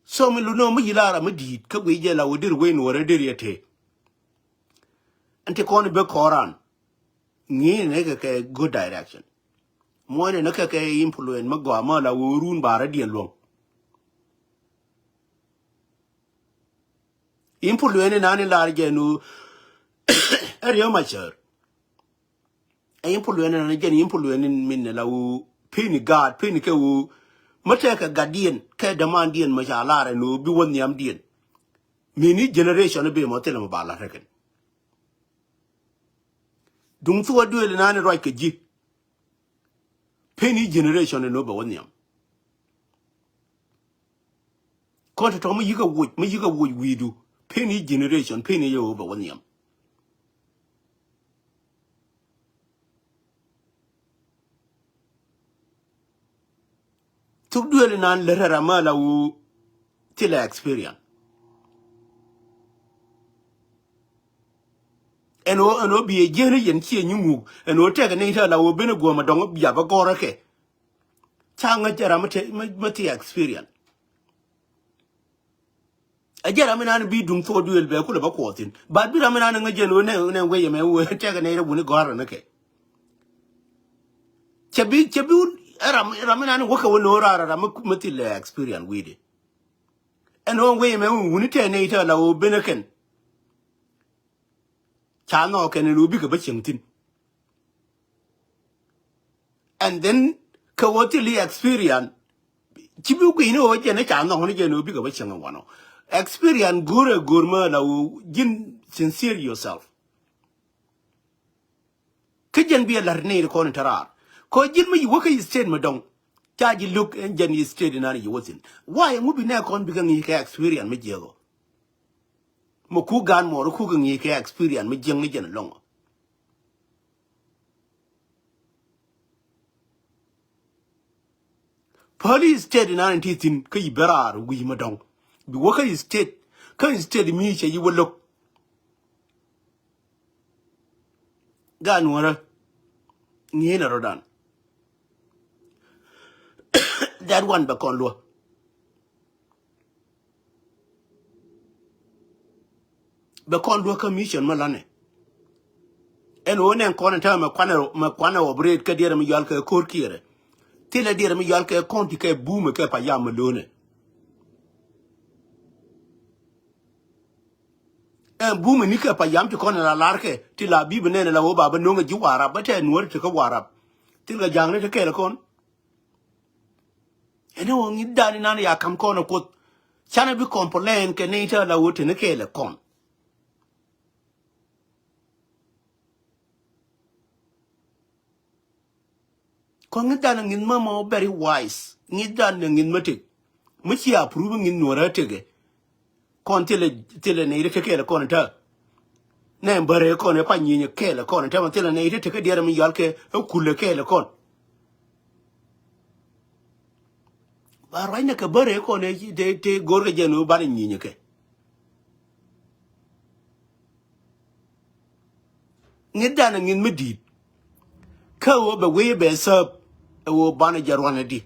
so mi luno mi yilara mi dit ka we je la wodir we no re dir yete ante kon be koran ni ne ka good direction mo ne ka influence ma go ma la wurun bara dien long influence na ni lar je nu ariyo ma cher influence na je ni influence min la wu pini god pini ke wu mateka gadien ke demand dien ma sha no bi won yam dien mini generation be mo tele mo bala reken dung tuwa duel na ne roi ke ji penny generation no be won yam ko to mo yiga wo we do penny generation penny yo be won yam tu duel na le rara mala wu tele experience eno bi e jere yen chi nyumu eno te ga ne ta la wo bene go ma dong ya ba go rake changa jara mate experience a jara mina bi dum to duel be kula ba ko tin ba bi ra mina nga jeno ne we yeme wo te ga ne ru ni go ra nake chebi ra mina ne wo ka wo no ra mate le experience we de eno we yeme wo ni te ne ta la wo bene ken chano ken rubi ka ba tin and then ka wotili experience chibu ku ino je ne chano ho ne je no bi ka ba ching wano experience gurma la jin sincere yourself kijen bi lar ne ko ne tarar ko jin mi wo ka state ma dong taji look and jen is state na ni wotin why mu bi ne kon bi ka ngi ka experience mi jego mo ku gan mo ku ga ngi ka experience mi jeng ni jen long police state na ni tin ka iberar wi ma dong bi wo ka state mi che yi wo look gan wora ni na rodan that one ba kon lo be kon do commission malane en wonen kon ta ma kwana obred ka dire mi yal ka korkire tile dire mi yal ka konti ka bume ka pa yam lone en bume ni ka pa yam ti kon la larke ti la bibe ne la wo baba no ngi wara ba te nuor ti ka wara ti ga jangne te ke la kon en wo ngi dani nan ya kam kon ko chana bi complain ke ne ta la wo te ne ke la kon Kongidan ngin mama very wise. Ngidan ngin matik. Muchi approve ngin nuora tege. Kon tele ne ire teke le kon ta. Ne bare kon e pa nyinya ke le kon ta tele ne ire teke diara mi yalke e kule ke le kon. Ba raina ke bare kon e te gorge jenu ba nyinya ke. Ngidan ngin medit. Ka wo be we be sub e wo bana jarwana di.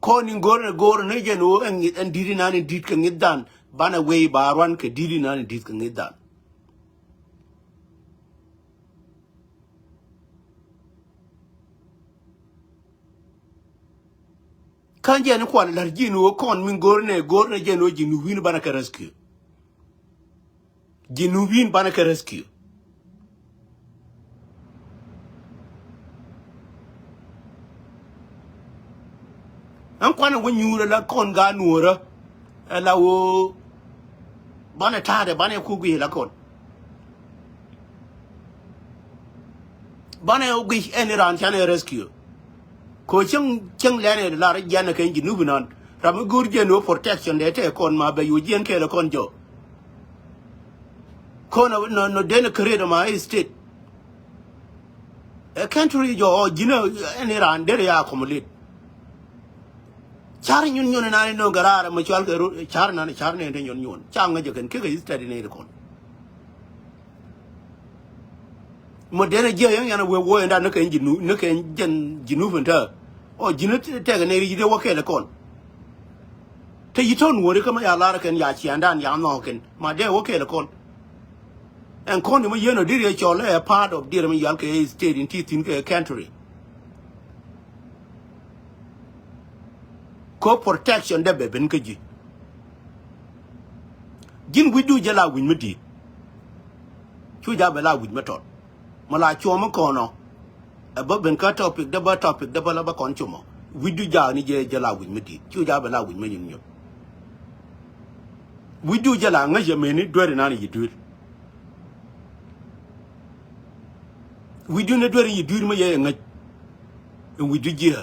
Koni gore ne jeno en diri nani dit ka ngidan bana wey barwan ke diri nani dit ka ngidan kan jeni ko lar jinu kon min gore jeno jinu win bana ka rescue jinu win bana ka rescue an kwana wonyura la kon ga nuora la wo bana tade bana kugi la kon bana ugi eniran chane rescue ko chang lene la ra jana ken jinu binan ram gur je no protection de te kon ma be yu jen ke la kon jo kon no den create my state a country jo jina any ran der ya complete char nyun na no garara ma chal ke char ne de nyun chang ga je ken ke study ne kon mo dena je yang yana we nda no ken jinu no ken jinu venta o jinu te ga ne ri de wo ke le kon te yiton wo de kama ya la ken ya chi andan ya no ken ma de wo ke le kon en kon mo yeno dire chole a part of dire mi yal ke state in tin ke country ko protection de be ben ke ji jin wi du jala wi mi di chu ja be la wi mi tot mala choma kono abo ben ka topic de ba la ba kon chumo widu ja ni je jala wi midi chu ja ba la wi me yin widu jala nga je me ni dore na ni yidur widu ne dore yidur me ye nga widu je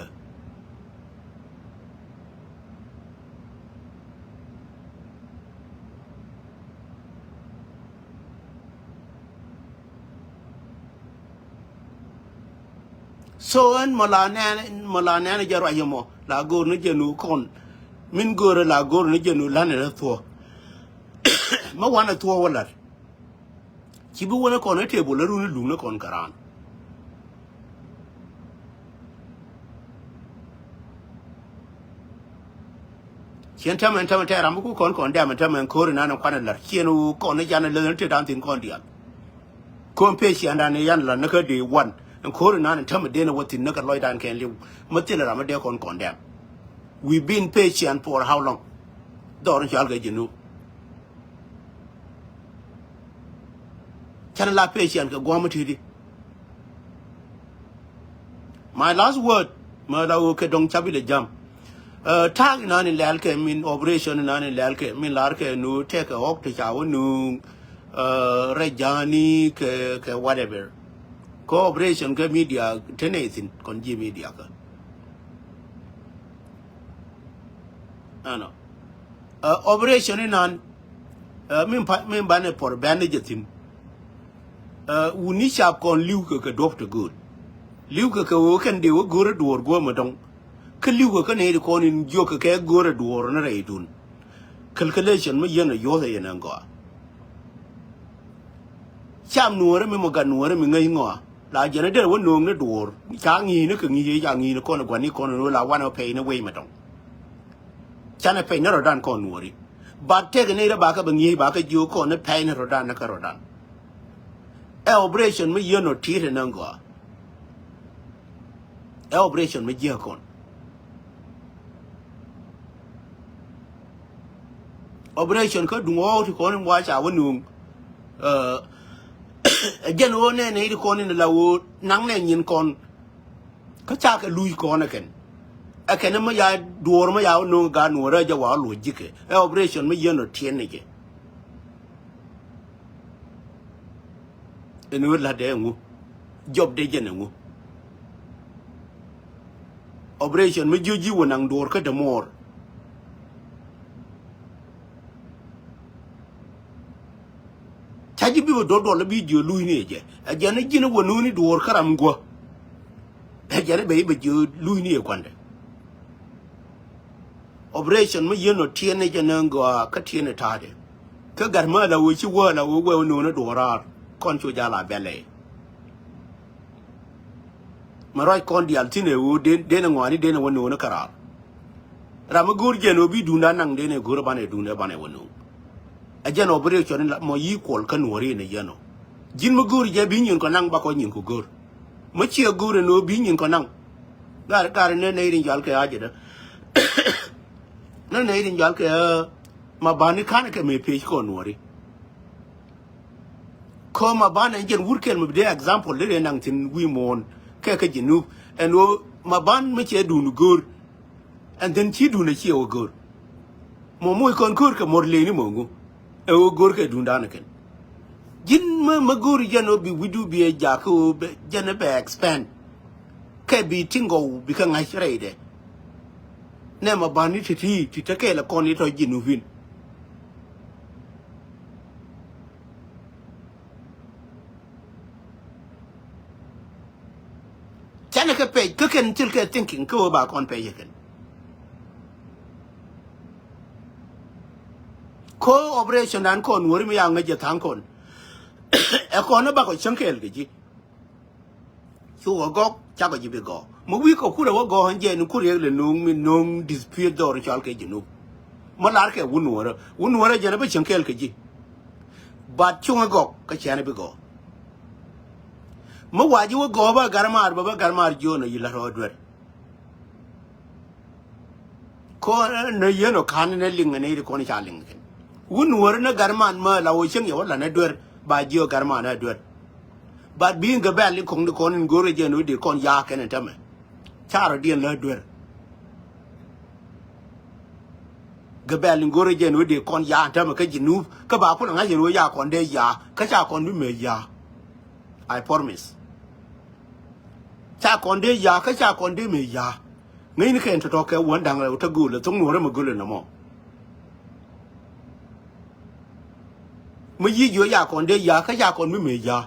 so an malana jaro ayemo la gor ne jenu kon min gor la gor ne jenu lane la to ma wana to wala ci bu wona kon te bo la ru lu ne kon karan cien tamen ta ram ku kon da man tamen kor na na kwana lar cienu kon ne jana le te dan tin kon dia kon pe ci anda ne yan la ne ka de one and Corona and Tamadena what in Naka Lloyd and can live Matilla Ramadecon condemn. We've been patient for how long? Don't you know? Can la patient go Guamatidi? My last word, Mother Oka don't chabi the jump. Tag none in Lalke mean operation none in Lalke, mean Larke, no take a walk to Chow, no Rejani, whatever. Cooperation ke media tenesin konji media ka ano operation inan min bane por bandage tin uni sharp kon liu ka doctor good liu ka wo kan de wo gore dor go madong ka liu ka ne ko nin jo ka ke gore dor na reidun calculation ma yana yo da yana go cham nuore mi mo ga nuore mi ngai ngo la jana de wo nong ne dor cha ngi ne ka ngi ya ngi ne ko na gwani ko no la wana pay na we madong chana pay na rodan ko nuori ba te ne ra ba ka ngi ba ka ju ko ne pay na rodan na ka rodan operation mi yono tire na ngo operation mi je kon operation ko dungo ti ko ne wa cha wo nung again one ne ri kon ne lawo nang ne nyin kon ka cha ka lui kon ken akene ma ya dor ma ya no ga no ra ja wa lo jike operation ma yeno tien ne je enu la de ngu job de je ne ngu operation ma juji wonang dor ka de mor taji bi do do la bi jo lui ne je ajana jina wonu ni dor karam go ajana be jo lui ni kwande operation ma yeno tiene je nango ka tiene tade ka garma la wo chi wo la wo no na dorar kon cho jala bele marai kon di altine wo de ngwani de wono na karar ramagur je no bi dunda nang de ne gor bane dunda bane wono ajen operation la mo yi kol ka Nueri ne yeno jin ma gor je bi nyin ko nang ba ko nyin ko gor ma chi gor no bi nyin ko nang gar ne ne rin jal ke aje da ne rin jal ke ma bani kan ke me pe ko Nueri ko ma bana jen wurkel mo de example le nang tin wi mon ke jinu and ma ban me che du gor and then chi du ne chi o gor mo kon kur ke mor le ni mo ngu e gor ke dunda na ken jin ma gor jano bi widu bi ja ko jana be expand ke bi tingo bi ka ngai reide ne ma bani ti take la koni to jinuvin chane ke pe ke ken til ke thinking ko ba kon pe yeken ko operation dan kon wori mi yang nge tan kon e kon ba ko chankel ge ji chu go cha go ji be go mo wi ko ku ro go han je nu ku re le nu mi nu dispute do ro chal ke ji nu mo lar ke wunwore je na be chankel ke ji ba chu go ka chane be go mo waji wo go ba garmar jo na yila ro dwer ko na yeno kan ne linga ne ko ni chaling wunwore na garman ma la wo cheng yo la na dwer ba jo garman na dwer but being ga bali kong de kon gore je no de kon ya ken tame charo dien la dwer ga bali gore je no de kon ya tame ka jinu ka ba ku na je no ya kon de ya ka cha kon du me ya I promise cha kon de ya ka cha kon de me ya ngai ni ken to ke won dang la ta gu le tong no re ma gu le na mo mo yi yo ya kon de ya ka cha kon du me ya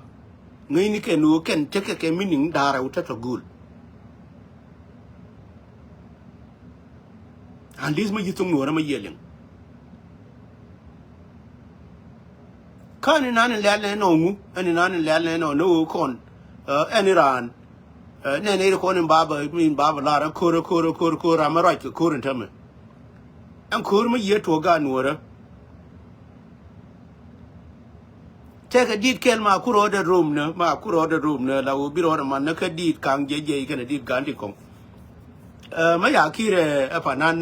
ngai ni ken no ken te ke meaning da ra ta to gu and this mo yi tong no re ma yeleng kan ni nan le no mu ani nan le no kon ani ran ne ko ni baba min baba la ra ko ra ma right ko rin tame an ko ma ye to ga nuora te ka dit kel ma ku ro de room ne la u bi ro man ne ka dit kang je ka ne dit gan di kong ma ya ki re pa nan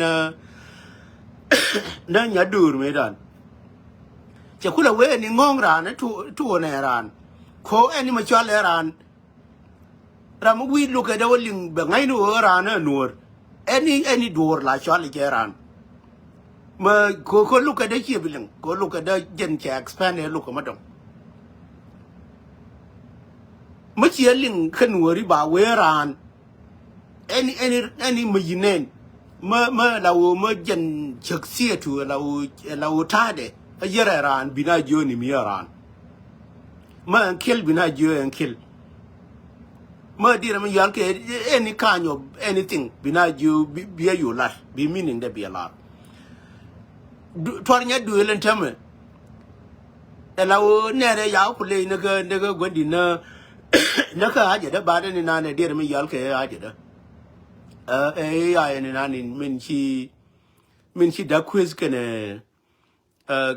na nya dur me danจะคุยเรื่องนี้งงร้านนะทั่วในร้านเขาอันนี้มาชวนร้านเราไม่วิลูกเดี๋ยวลิงแบบไงนูร้านน่ะนัวอันนี้ดูร์ละชวนเลยเจร้านมาเขาลูกเดี๋ยวเชี่ยบิลังเขาลูกเดี๋ยวเจนแจก expand เนี่ยลูกก็มาดองมาเชี่ยลิงขึ้นนัวริบ่าเวร้านอันนี้มายินเองมาเรามาเจนเช็คเสียถูเราท่าเดyere ran bina joni mi ran ma kill bina jo en kill ma dira mi yal ke any kind of anything bina jo be you la be meaning that be a lot tornya du len tame elawo nere yaw ku le ne ga gondi na ka aje da ba da ni na ne dira mi yal ke aje da ya ni na ni min chi da quiz kene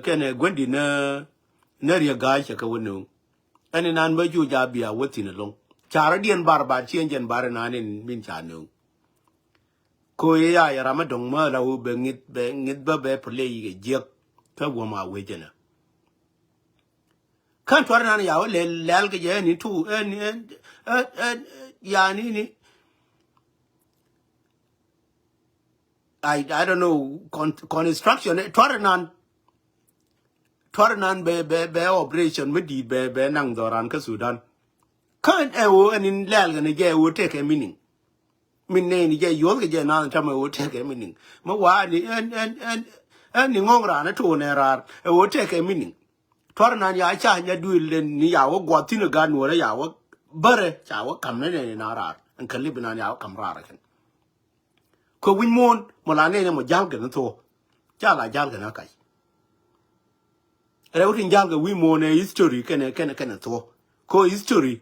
kene gwendi na ria gacha ka wono ani nan ba ju ja bia wotin long chara dien barba chien jen bar nan min cha no ko ya ramadong ma la u be ngit ba be play ge je ka wo ma we jena kan twar nan ya le lel ge je ni tu ya ni I don't know construction twar nan be operation me di be nang doran ka Sudan kan anin lel ga ne je wo take meaning min ne ni je yo ga je nan ta me wo take meaning ma wa ni ni ngong ra na to ne ra wo take meaning twar nan ya cha nya du len ni ya wo gwa tin ga no ra ya wo bare cha wo kam ne na ra an kalib na ya kam ra kan ko win mon mo la ne mo jal ga to cha la jal ga na kai Rewtin jalga wi mo ne history kene to ko history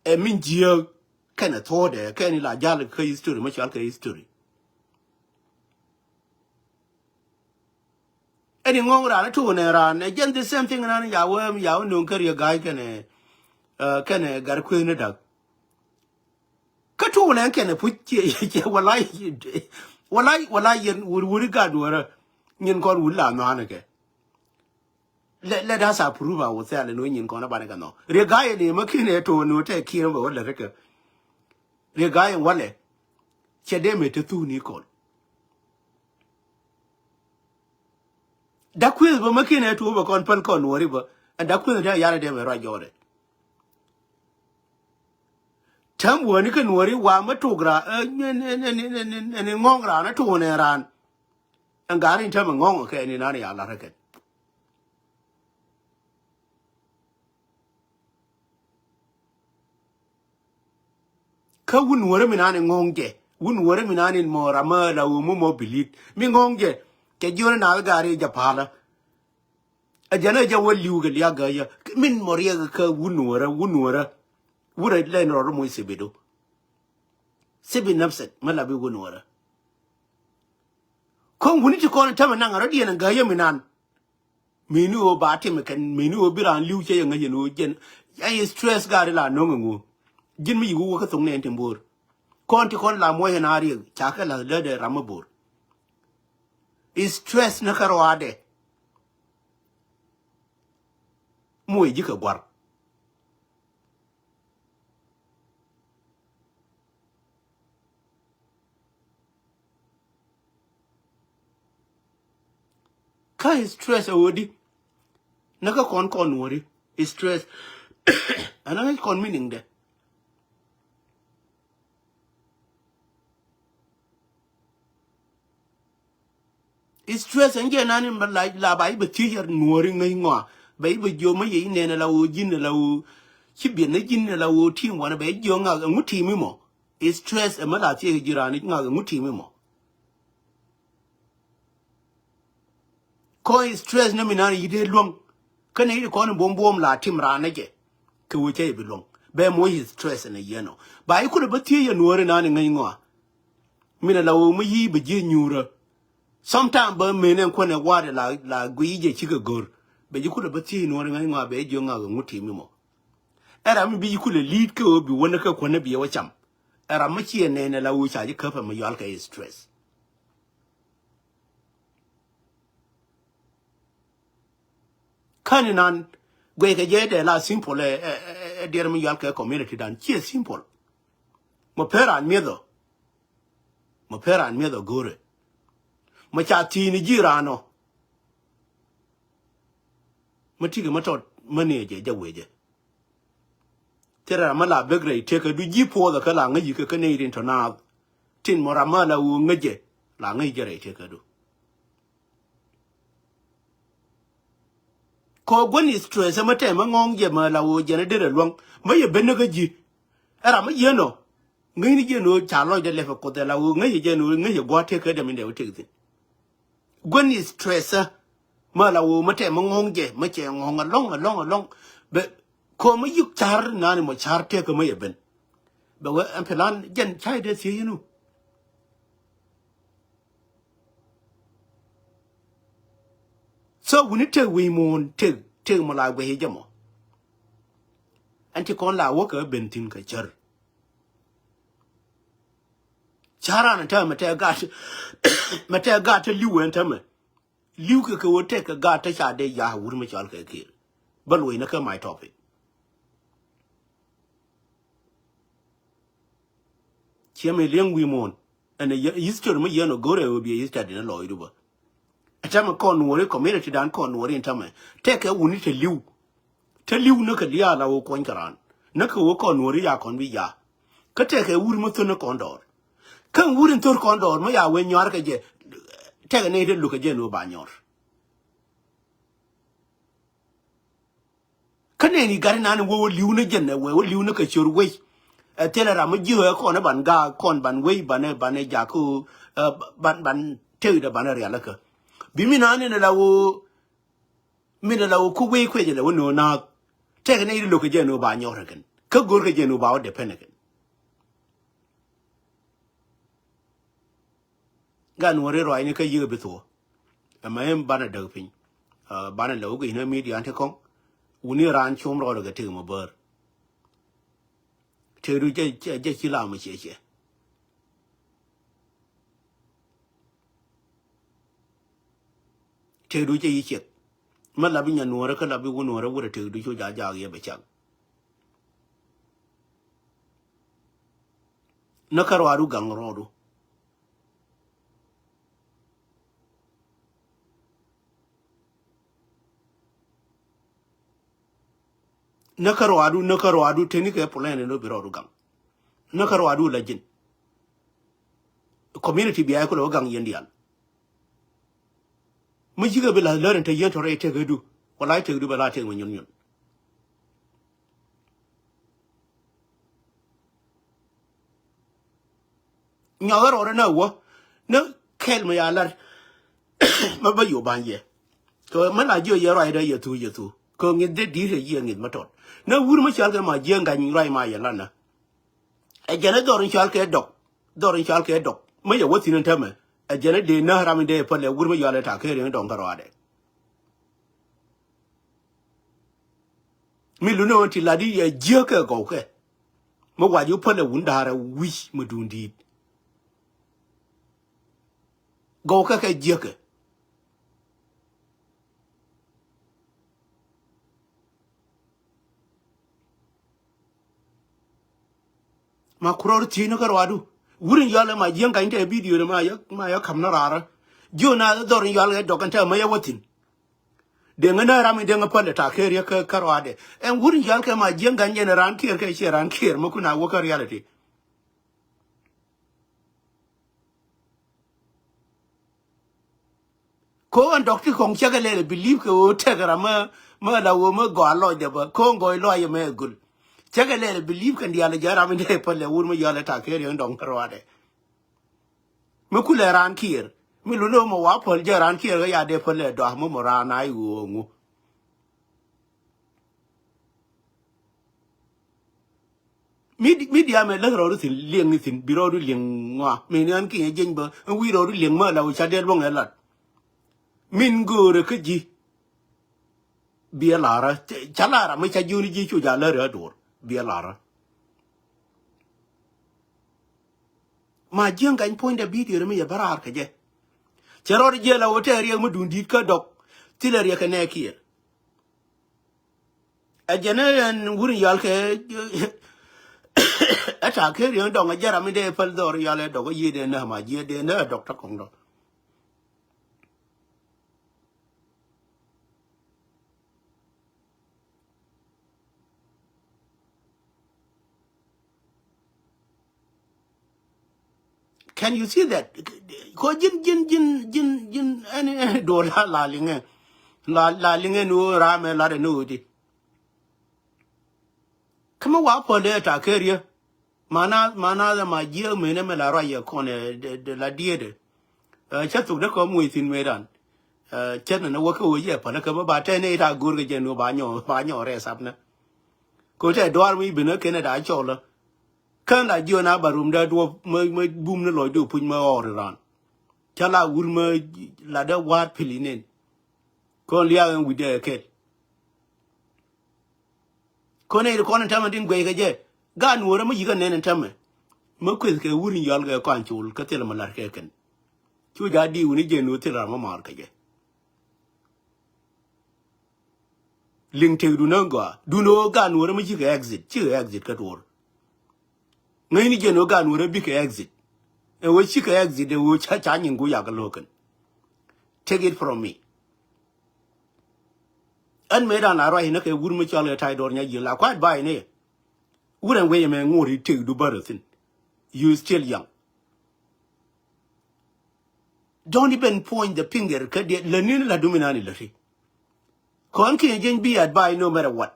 min jia kene to de kene la jalga ko history ma chal ka history eni ngong ra na to ne ra ne gen the same thing na ya no kariya guy kene gar ku ne da ka to ne kene puche ye walai yen wuri ga duara nyin kon wulla no anake let us approve our sale no yin kona bana no regaye ne makine to no te kiran ba wala reka regaye wale chede me te tu ni kon da quiz ba makine to ba kon pan kon wori ba da quiz da yara de me ra jore Tam woni ka Nueri wa matugra ne ngongra na to ne ran angari tam ngong ke ni nani ala rake ka wun Nueri minani ngongje wun Nueri minani mo rama la mo bilit mi ngongje ke jona na gari japala a jana ja waliu ga ya ga ya min moriya ka wun Nueri wura le no mo sibido sibi nafset malabi wun Nueri kon wuni ti kon tam na ngara diena ga ya minan minu o bati me kan minu o biran liu che nga yeno gen ya stress ga la no ngo jin mi wu ka song ne tembor kon ti kon la mo he na ri cha ka la de ramabor is stress na karwade mo yi ka gwar ka stress odi na ka kon wori stress ana kon meaning de stress nge nani la bai be ti yer Nueri ngai ngwa bai be jo ma yi ne na la o jin la o chi bi ne jin la o ti wa na be jo nga nguti mi mo stress e ma la ti jirani nga nguti mi mo ko stress na minani yide long kana yi ko bom la tim rana ke ke wuce bi long be mo yi stress na yeno ba yi ku da bati ya Nueri nani ngai ngwa mina la o mu yi be je nyura sometimes ba menen ko ne wade la guije chika gor be ji ku da bati Nueri ngai ngwa be jo nga nguti mi mo era mi bi ku le lead ko bi wona ka ko na bi wa cham era ma chi ne la wo cha ji ka fa ma yal ka stress kaninan gwe ke je de la simple der mi yal ka community dan chi simple mo pera miedo gore mo cha ti ni jirano mo ti mo tot maneje je weje tera mala begre te ka du ji po da kala ngi ka ne rin to na tin mo ramala u ngeje la ngi jere te ka du ko goni stress ma te ma ngong je ma la wo je ne de long ma ye ben ga ji era ma ye no ngi ni je no cha lo de le fa ko de la wo ngi je no ngi je gwa te ka de min de wo te tin goni stress ma la wo ma te ma ngong je ma che ngong long be ko ma yuk char na ni mo char te ka ma ye ben be wa an pelan jen chai de si you so we need to we moon te mo la we je mo anti kon la wo ka ben tin ka chara na ta mata ga mata ga ta liu en ta me liu ka wo te ka ga ta sha de ya wur ma chal ka ke bal we na ka my topic che me leng we moon and history mo ye no gore wo bi history na lo idu ba atama kon Nueri community dan kon Nueri ntama take wuni te liu na ka dia la wo kon karan na ka wo kon Nueri ya kon bi ya ka take wuri mo to na kon dor kan wurin tor kon dor mo ya we nyar ka je take ne de lu ka je no ba nyor kane ni gari na wo liu na je na wo liu na ka chur we tela ra mo ji ho ko na ban ga kon ban we ban ja ku ban te da ban ya la ka bimina ne la wo mina la wo ku we kwe je la wo no na te ne ri lo ke je no ba nyor kan ka gor ke je no ba o de pen kan ga Nueri ro ai ne ka yi be to ma em bana da pin bana la wo ke ne media ante kon uni ran chom ro ga te mo ber te ru je chi la mo che te ru je yi che ma la bi nya Nueri ka la bi wo Nueri wo te ru cho ja ye be chang na karwaru gang rodo na karwaru teni ke plan no bi rodo gang na karo adu lajin community bi ay ko gang yendial mu jiga bi la learn te yento re te gadu wala te gadu bala te nyon nyagar ora na wo na kel me yalar ma ba yo banye ko ma la jo ye rai da ye tu ko ngi de di re ye ngi ma tot na wur ma chal ga ma je nga ni rai ma ye lana e jena dorin chal ke dok ma ye woti nan tame e jena de na haram de pale wur ma yale ta ke re don karo ade mi lu no ti la di ye je ke go ke ma wa ju pale wun da ra wi ma dun di go ke je ke ma kuror ti no karo adu wurin yale ma je nga inte video ma ya kam na rara jo na dorin yale dokan ta ma ye wotin de ngana rami de ngapale ta kere ka karwade en wurin yal ke ma jenga nyene ran kier ke che ran kier mo kuna wo ka reality ko an doctor kong chaga le believe ke o tegara ma la wo ma go alo de ba ko go lo ye me gul chaga le believe kan diale jara mi de pale wur ma yale ta kere ndong karwade mo kula ran kier mi lu no mo wa pol jaran kier ga ya de pale do mo ran ai wo ngu media me la ro tin lieng ni tin biro ru lieng nga me nan ki jen ba wi ro ru lieng ma la cha de bong la min go re ke ji bi la ra cha la ra me cha ju ni ji chu ja la ra do bi la ra ma jeng kan point de video me ya barar ke je chero je la wote ri mu dun dit ka dok ti le ri ke ne ki a jenen wurin yal ke ata ke ri ndo nga jara mi de pal dor yale do yi de na ma je de na doctor kong do can you see that ko jin ani do la linge no ra me la de no di kama wa po de ta ke ri mana da ma je me ne me la ra ye ko ne de la die de cha tu de ko mu tin me dan chen na wo ko ye pa na ka ba te ne ta gur ge no ba nyo re sap na ko te do mi bi na ke ne da cho la kan la jo na ba rum da do me bum na lo do pun ma or ran cha la wur ma la da wat pilinen ko liya en wi de ke ko ne ko na tama din gwe ga je ga nuore ma yiga ne tama ma kwes ke wurin yal ga kan chul ka tel ma lar ke ken chu ga di uni je no tel ma mar ka je ling te du na ga du no ga nuore ma yiga exit ka dor ngai ni je no ga nuore bi ka exit e wo chi ka exit de wo cha nyin gu ya ga lokan take it from me an me dan la rai na ke wur ma chal tai dor nya yi la kwat bai ne wuren we me ngori te du baratin you still young don't even point the finger ka de la ni la dumina ni la ri kon ki jen bi advise no matter what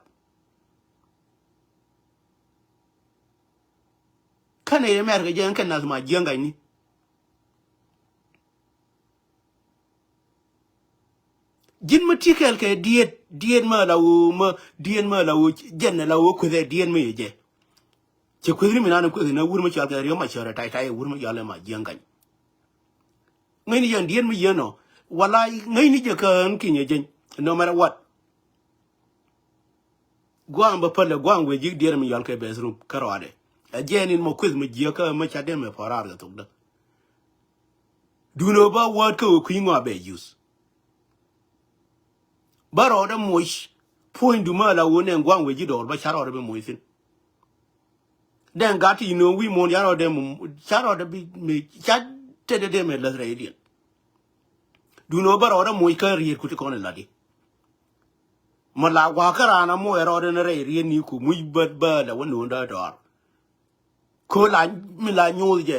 kana ye mer ga jen kan na ma jenga ni jin ma tikel ke diet ma la wo jen la wo ku de diet me je che ku mi na ku na wur ma chal ga ri ma chara tai wur ma yale ma jenga ngai ni jen diet mi yeno wala ngai ni je kan ki nye jen no matter what gwang ba pale gwang we jig diet mi yal ke bedroom karade a jenin mo ku mi je ka ma cha de me farar ga tok da do no ba what ko ku ngwa be use baro da moish point du mala wona ngwan we jidor ba charo be moisin den gati you know we mon yaro dem charo da bi me chat te de me la radian du no baro da moy ka rier ku ti kon ladi mala wa kara na mo ero de re rier ni ku muy ba la wono da dor ko la mi la nyu je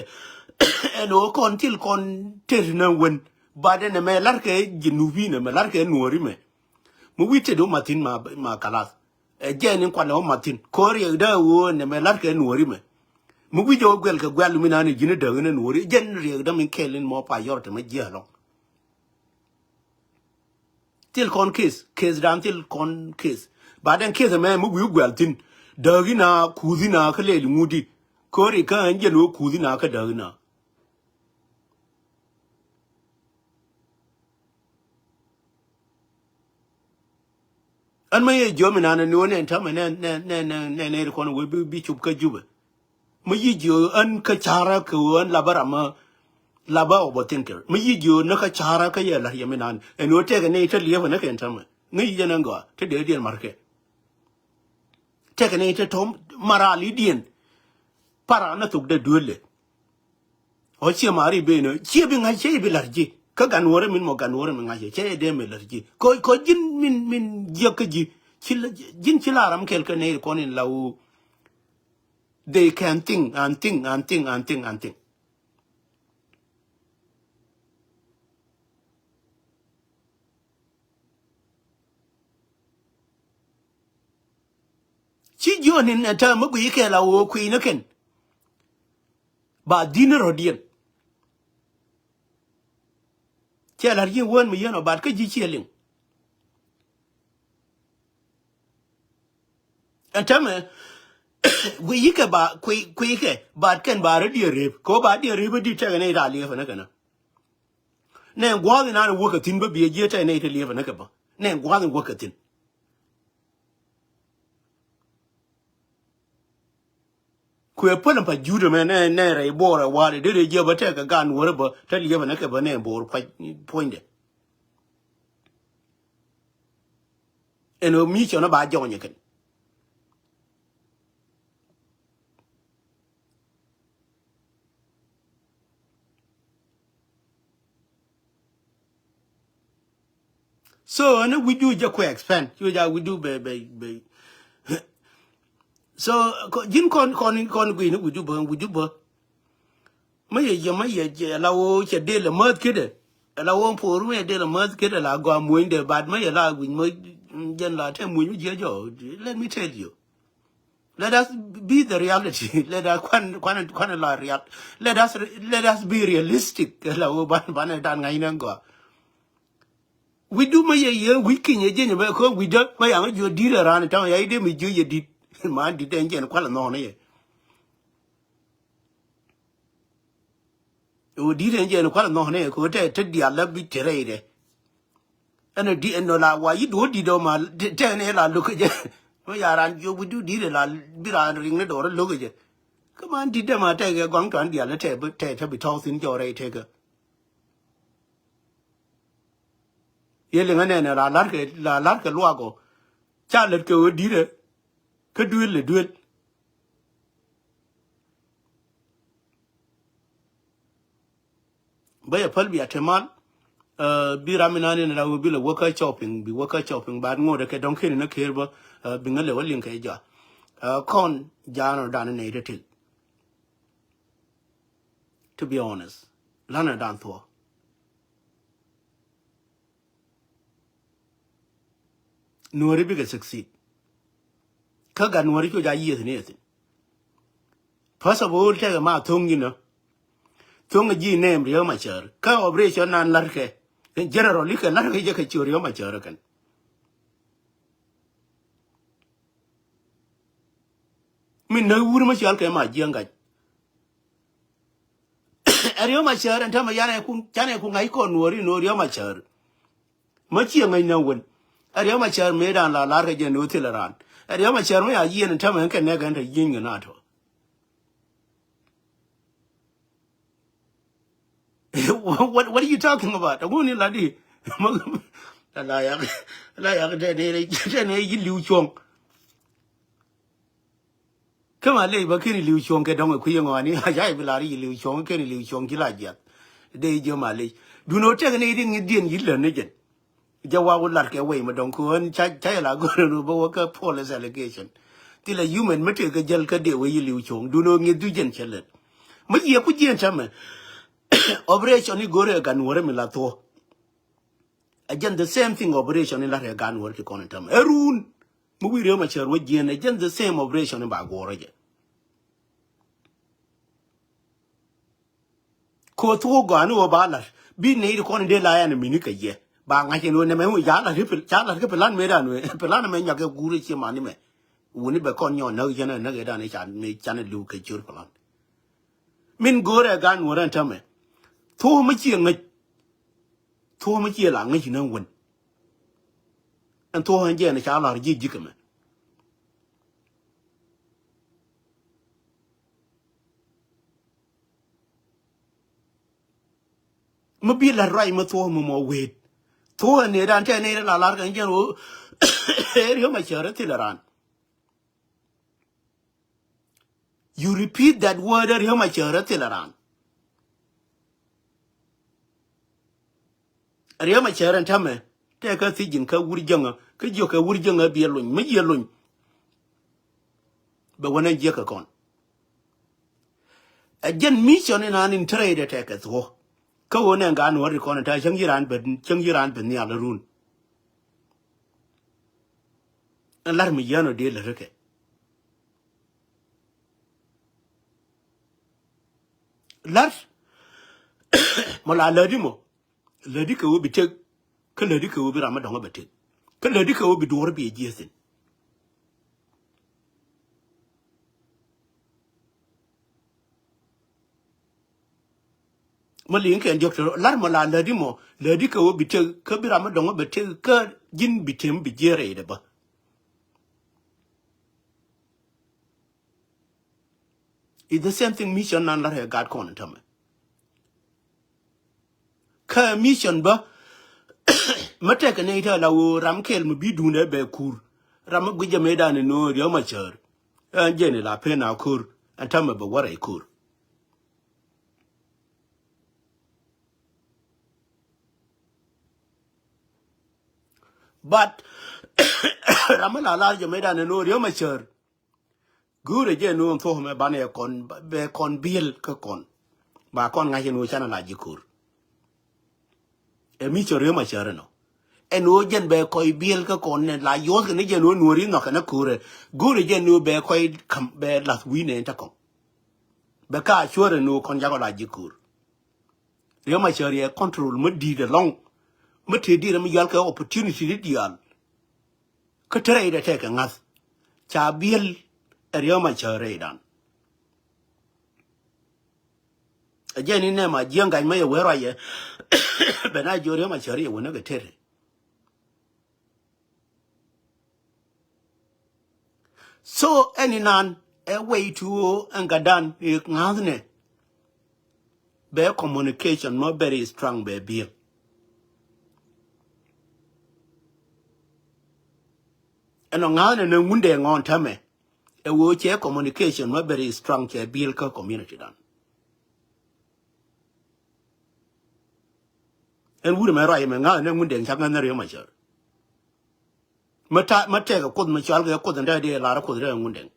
eno kon til kon ter na wen bade ne me lar ke jinubi ne me lar ke nuori me mu wite do matin ma kalas e jenin kwa no matin ko re da wo ne me lar ke nuori me mu wi jo gwel ke gwel mi na ne jine da ne nuori jen re da min kelin mo pa yorte me jelo til kon case dan til kon case baden case me mu wi gwel tin da gina kuzina ka le mudi ko re ka anje no kuzina ka da gina an may jo mi na no ne ta me ne ko no bi chup ka juba mu yi jo an ka chara ko an labarama laba obotinker mu yi jo na ka chara ka ya la ya mi nan e no te ga ne ta liya na ka ta me ngi je nan go te de dien marke te ga ne te tom marali dien para na tuk de dole o che mari be no che bi nga che bi larji ka ganwore min mo ganwore min nga che de me larji ko jin min yakaji jin chilaram kel ka ne ko nin law they can think and think and think and think and think chi jo nin ta mu bi ke lawo ku ina ken ba dinero dien che larji won mi yeno ba ka ji chelin atame we yike ba ke ba ken ba radio rep ko ba dia rep di ta ne da le fa na kana ne gwa na wo ka tin ba bi je ta ne ta le fa na ka ba ne gwa wo ka tin ku e pala pa judo me ne re bora wa de je ba ta ka gan wo ba ta le fa na ka ba ne bor pa point eno mi chona ba jo nyen so and we do just expand you we do be so jin kon gui no we do ba may je la wo che de le mat kede la wo poru me de le mat kede la go mu de bad may la wi mo jen la te mu je jo let me tell you let us be the reality let us kwan la real let us be realistic la wo ban dan ngai nan go we do my year weekend ye ba ko we do my yang you did around town ya ide mi ju ye did man did engine kwala no ne o did engine kwala no ne ko te dia la bi tere de ana di no la wa yi do di do ma te ne la look je mo ya ran you we do did la bi ra ring ne do look je come on did ma te ga gwang twan dia la te bi tao sin jo re te ga ye le ngane na la lar ke lwa ko cha le ke di de ke du le du ba ya pal bi atemal bi ramina ne na bi le worker chopping ba ngo de ke don ke na ke ba bi ngale walin ke ja kon jano dan ne de til to be honest lana dan tho Nueri bi succeed kaga Nueri ko ja yi ne tin first of all te ma thong ni no thong ji name rio ma char ka operation nan lar ke generally ke lar ke je ke rio ma char kan min na wuri ma char ke ma jenga rio ma char anta ma yana ku ngai ko Nueri no rio ma char ma chi ngai na won Ariya ma char me dan la lar ke je no tilaran ariya ma char me ya yi ne ta man ke ne gan ta yin na to what are you talking about woni la di la ya de ne yi liu chong kama le ba kini liu chong ke dong ku yin wa ni ya bi la ri liu chong ke ni liu chong ki la ja de je ma le du no te ne di ni din yi le ne je Jawa would like away, Madon Kuan, Chayla, go to Boka police allegation. ti la human mate ka jal ka de we liu chong du no ngi du jen chelet ma ye ku jen chame operation ni gore gan wore mi la to again the same thing operation ni la re gan wore ki kono tam erun mu wi re ma cher we jen again the same operation ni ba gore je ko to go anu ba la bi ne ri kono de la ya ni mi ni ka ye ba nga chen ne me ya la ri cha la ke plan me da no plan me nya ke gure chi ma ni me woni be kon nyo na je na ge da ne cha me cha ne lu ke chur plan min gore gan wore tam to ma chi ngai to ma chi la ngai nan won an to han je ne cha la ji ji ke me ma bi la rai ma to mo wait to ne dan te ne la kan je ro ri ma chere ti la ran you repeat that word ri ma chere ti la ran ri ma chere ta me te ka ti jin ka wuri janga ka jo ka wuri janga bi lun ma ye lun ba wona je ka kon again mission in an trade te ka to ka wona ga no ri kon ta chang yiran ben ya la run lar mi yano de la reke lar mo la di mo le di ka wo bi te ka le di ka wo bi rama donga bete ka le di ka wo bi dor bi jesin mo lin ken doctor lar mo la le di mo le di ka wo bi te ka bi rama donga bete ka jin bi tem bi jere de ba it's the same thing mission nan lar God kon tame ka mission ba mate ka ne ta la wo ram kel mu bi dune be kur ram gu je me da ne no ri ma cher an je ne la pe na kur an tame ba wara kur but ram la je me da ne no ri ma cher gure je no to me ba ne kon be kon bil ka kon ba kon nga je no chana la ji kur e mi cher ma cher no en o jen be koy bil ka kon ne la yo ke ne je no Nueri no kana kure gure je no be koy kam be la wi ne ta kon be ka chore no kon ja ko la ji kur yo ma cher ye control mo di de long mo te di mi yal ka opportunity di dial ka tere de te ka ngas cha bil yo ma cher dan again in ma jenga ma ye wero ye be na jore ma cher ye wona ga tere so any nan a way to angadan e ngadne be communication no very strong be bill eno ngadne ne munde ngon tame e wo che communication no very strong che bill ka community dan en wude me rai me ngadne munde chak na re ma cher mate ka kod ma chal ga kod nda de la ra kod re munde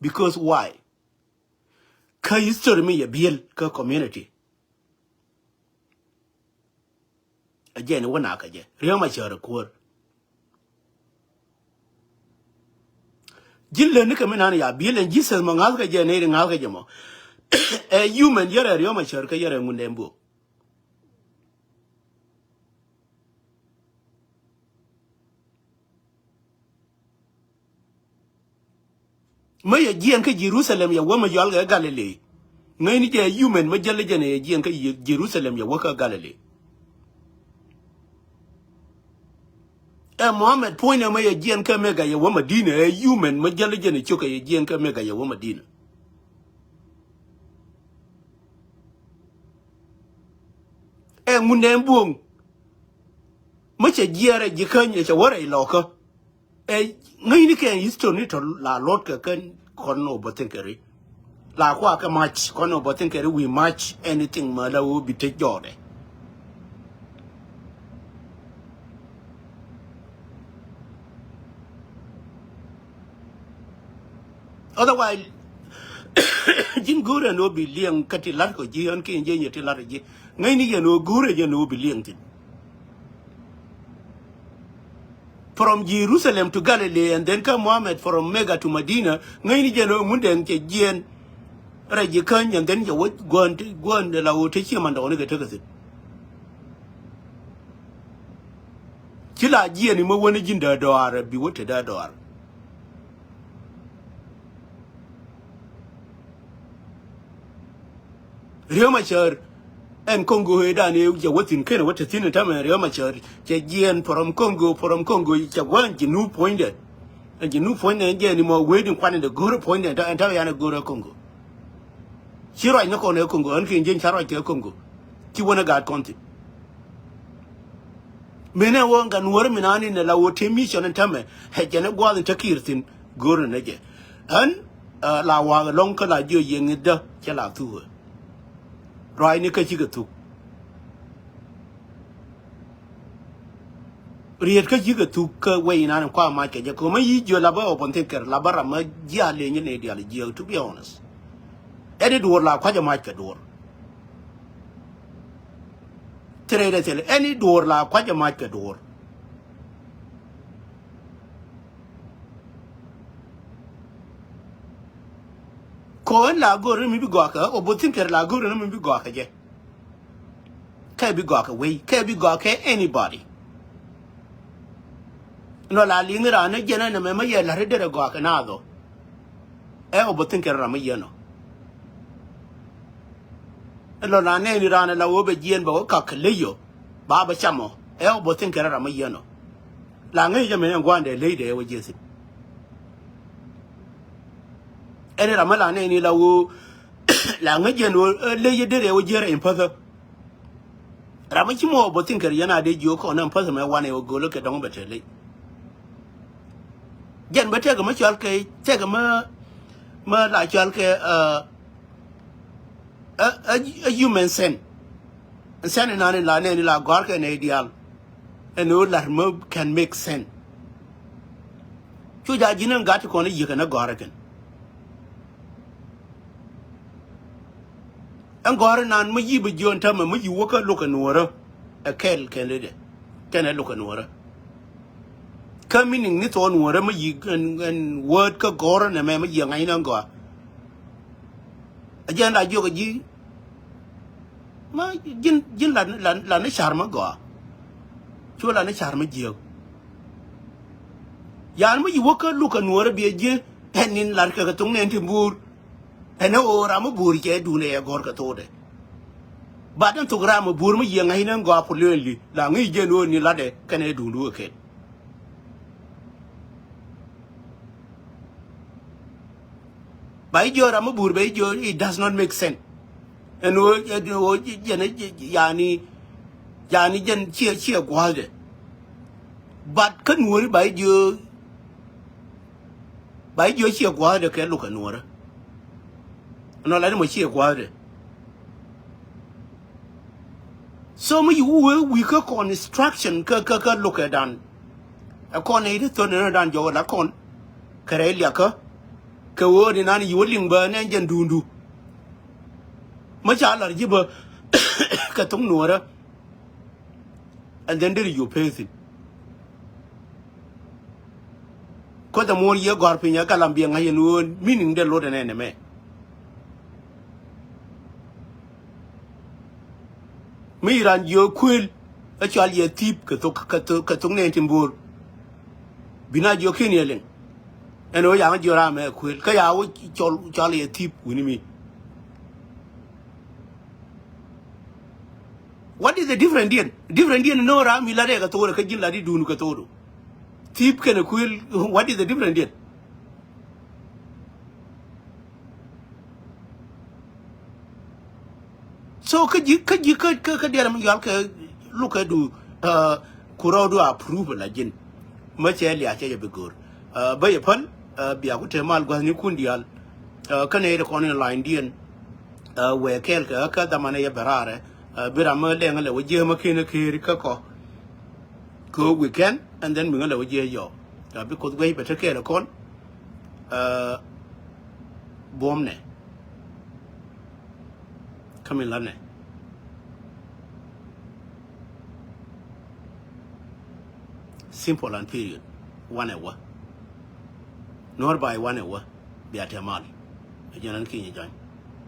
because why ka history me ye bill ka community again wona ka je re ma cher ko jille ni ka mina ya bill en jesus ma ngal ka je ne ngal ka je mo e human yere re ma cher ka yere munde mbo ma ye jien ka Jerusalem ya wo ma yol ga Galilee ngai ni je human ma jelle je ne jien ka Jerusalem ya wo ka Galilee e Muhammad point ma ye jien ka mega ya wo Madina e human ma jelle je ne choka ye jien ka mega ya wo Madina e munde mbuong ma che jiere jikanye che wore loka e ngai ni ken history to la lot ka kan kono botenkeri la kwa ka match kono botenkeri we match anything ma la wo bi te jode otherwise jin gura no bi liang katilar ko ji an kin je nyeti lar ji ngai ni no gura je no bi liang tin from Jerusalem to Galilee and then come Muhammad from Mecca to Medina ngai ni je no munden ke jien ra ji kan and then je wo gon de la wo te chi man do ne ke te ke kila jien ni mo woni jin da do ara bi wo te da do ara Rio Machar and Congo Hedan, you what in Kenya, what a thin time, Rio Machar, Jagian from Congo, Jaguan, Genu pointed, and Genu pointed anymore waiting one in the Guru pointed and Tayana Guru Congo. She right no corner Congo, and King Chara Congo. She wanna got content. Mena wong and Worminan in the Lao Mission and Tame, had Janet Wall and Takirtin, Guru Nage. And La Wang long color you young the Chala to her. Right, Nika too. Read Kajiga took away in an qua market. Jacoma, you lava open taker, Labarama, Gia Lienge, ideal, to be honest. Edit word la quite a market door. Trade tell any door la quite a market door. Cohen la go remember Gawker, or Botinker la go remember Gawker. Can't be Gawker away, can't be Gawker anybody. No la linger on a general member yet, la reader Gawker nado. Eh, or Botinker Ramayano. No la name ran a la over Gian Boca Leo, Baba Chamo, eh, or Botinker Ramayano. Langajaman and one day lady was just it. And Ramala Nani Law Langajan will lay did a year in Puther. Ramachimo, but think Yana did you call them Puther one will go look at Don Betterly. Jan better much alke, take a mer like alke a human sen. And sending on in La Nani La Gorka and Adial. And old like mob can make sense. Chuja Jinan got to call you can a Gorkan. And Goran and Muji be John Tam and Muji Walker look at Nuera, a Kel candidate. Can I look at Nuera? Coming in it on Nuera Muji and word Goran and Mamma Young Ainanga. Again, I joke at ye. My Jin Lana Sharma go. Chulana Sharma Gio. Yan Muji Walker look at Nuera be a jin, and in Larkatung and Timur. And no Ramabur do a gorka tode. But then to Ram Burma young and go up lily, Langi Genu ni lade, can I do a kid? By your Ramabur, it does not make sense. And no Yani Jan cheer quality. But can worry by your cheer quality can look at Nora. No, let me see a quadre. So we could on instruction, look at dan. A con 80 than your lacon. Careliaka. Caward in any willing burn engine dundu. Much Allah gibber Katung Nora. And then did you pay it? Quite a more year garping a Calambian, meaning the Lord and enemy. Me ran your quill, actually a tip, Katung Natimbur. Bina your kinneling. And oh, young your arm a quill, Kaya, Charlie a tip, winning me. What is the different deal? Different deal, no ram, Milare, Katora, Kajin Ladi Dunu Katoro. Tip can a quill, what is the different deal? So could you look at do Kurodo approval again? Much earlier, I tell you before. By a pun, be a good mal was Nikundial, Canada Corner Line Dian, where Kelka, Katamania Berare, Birama Langle, with Jim McKinnon, Kiriko. Go weekend, and then we're going to yo. Because way better care a con. bomb ne coming lane simple and period 1 hour nor by 1 hour be at a mal janan ki ni join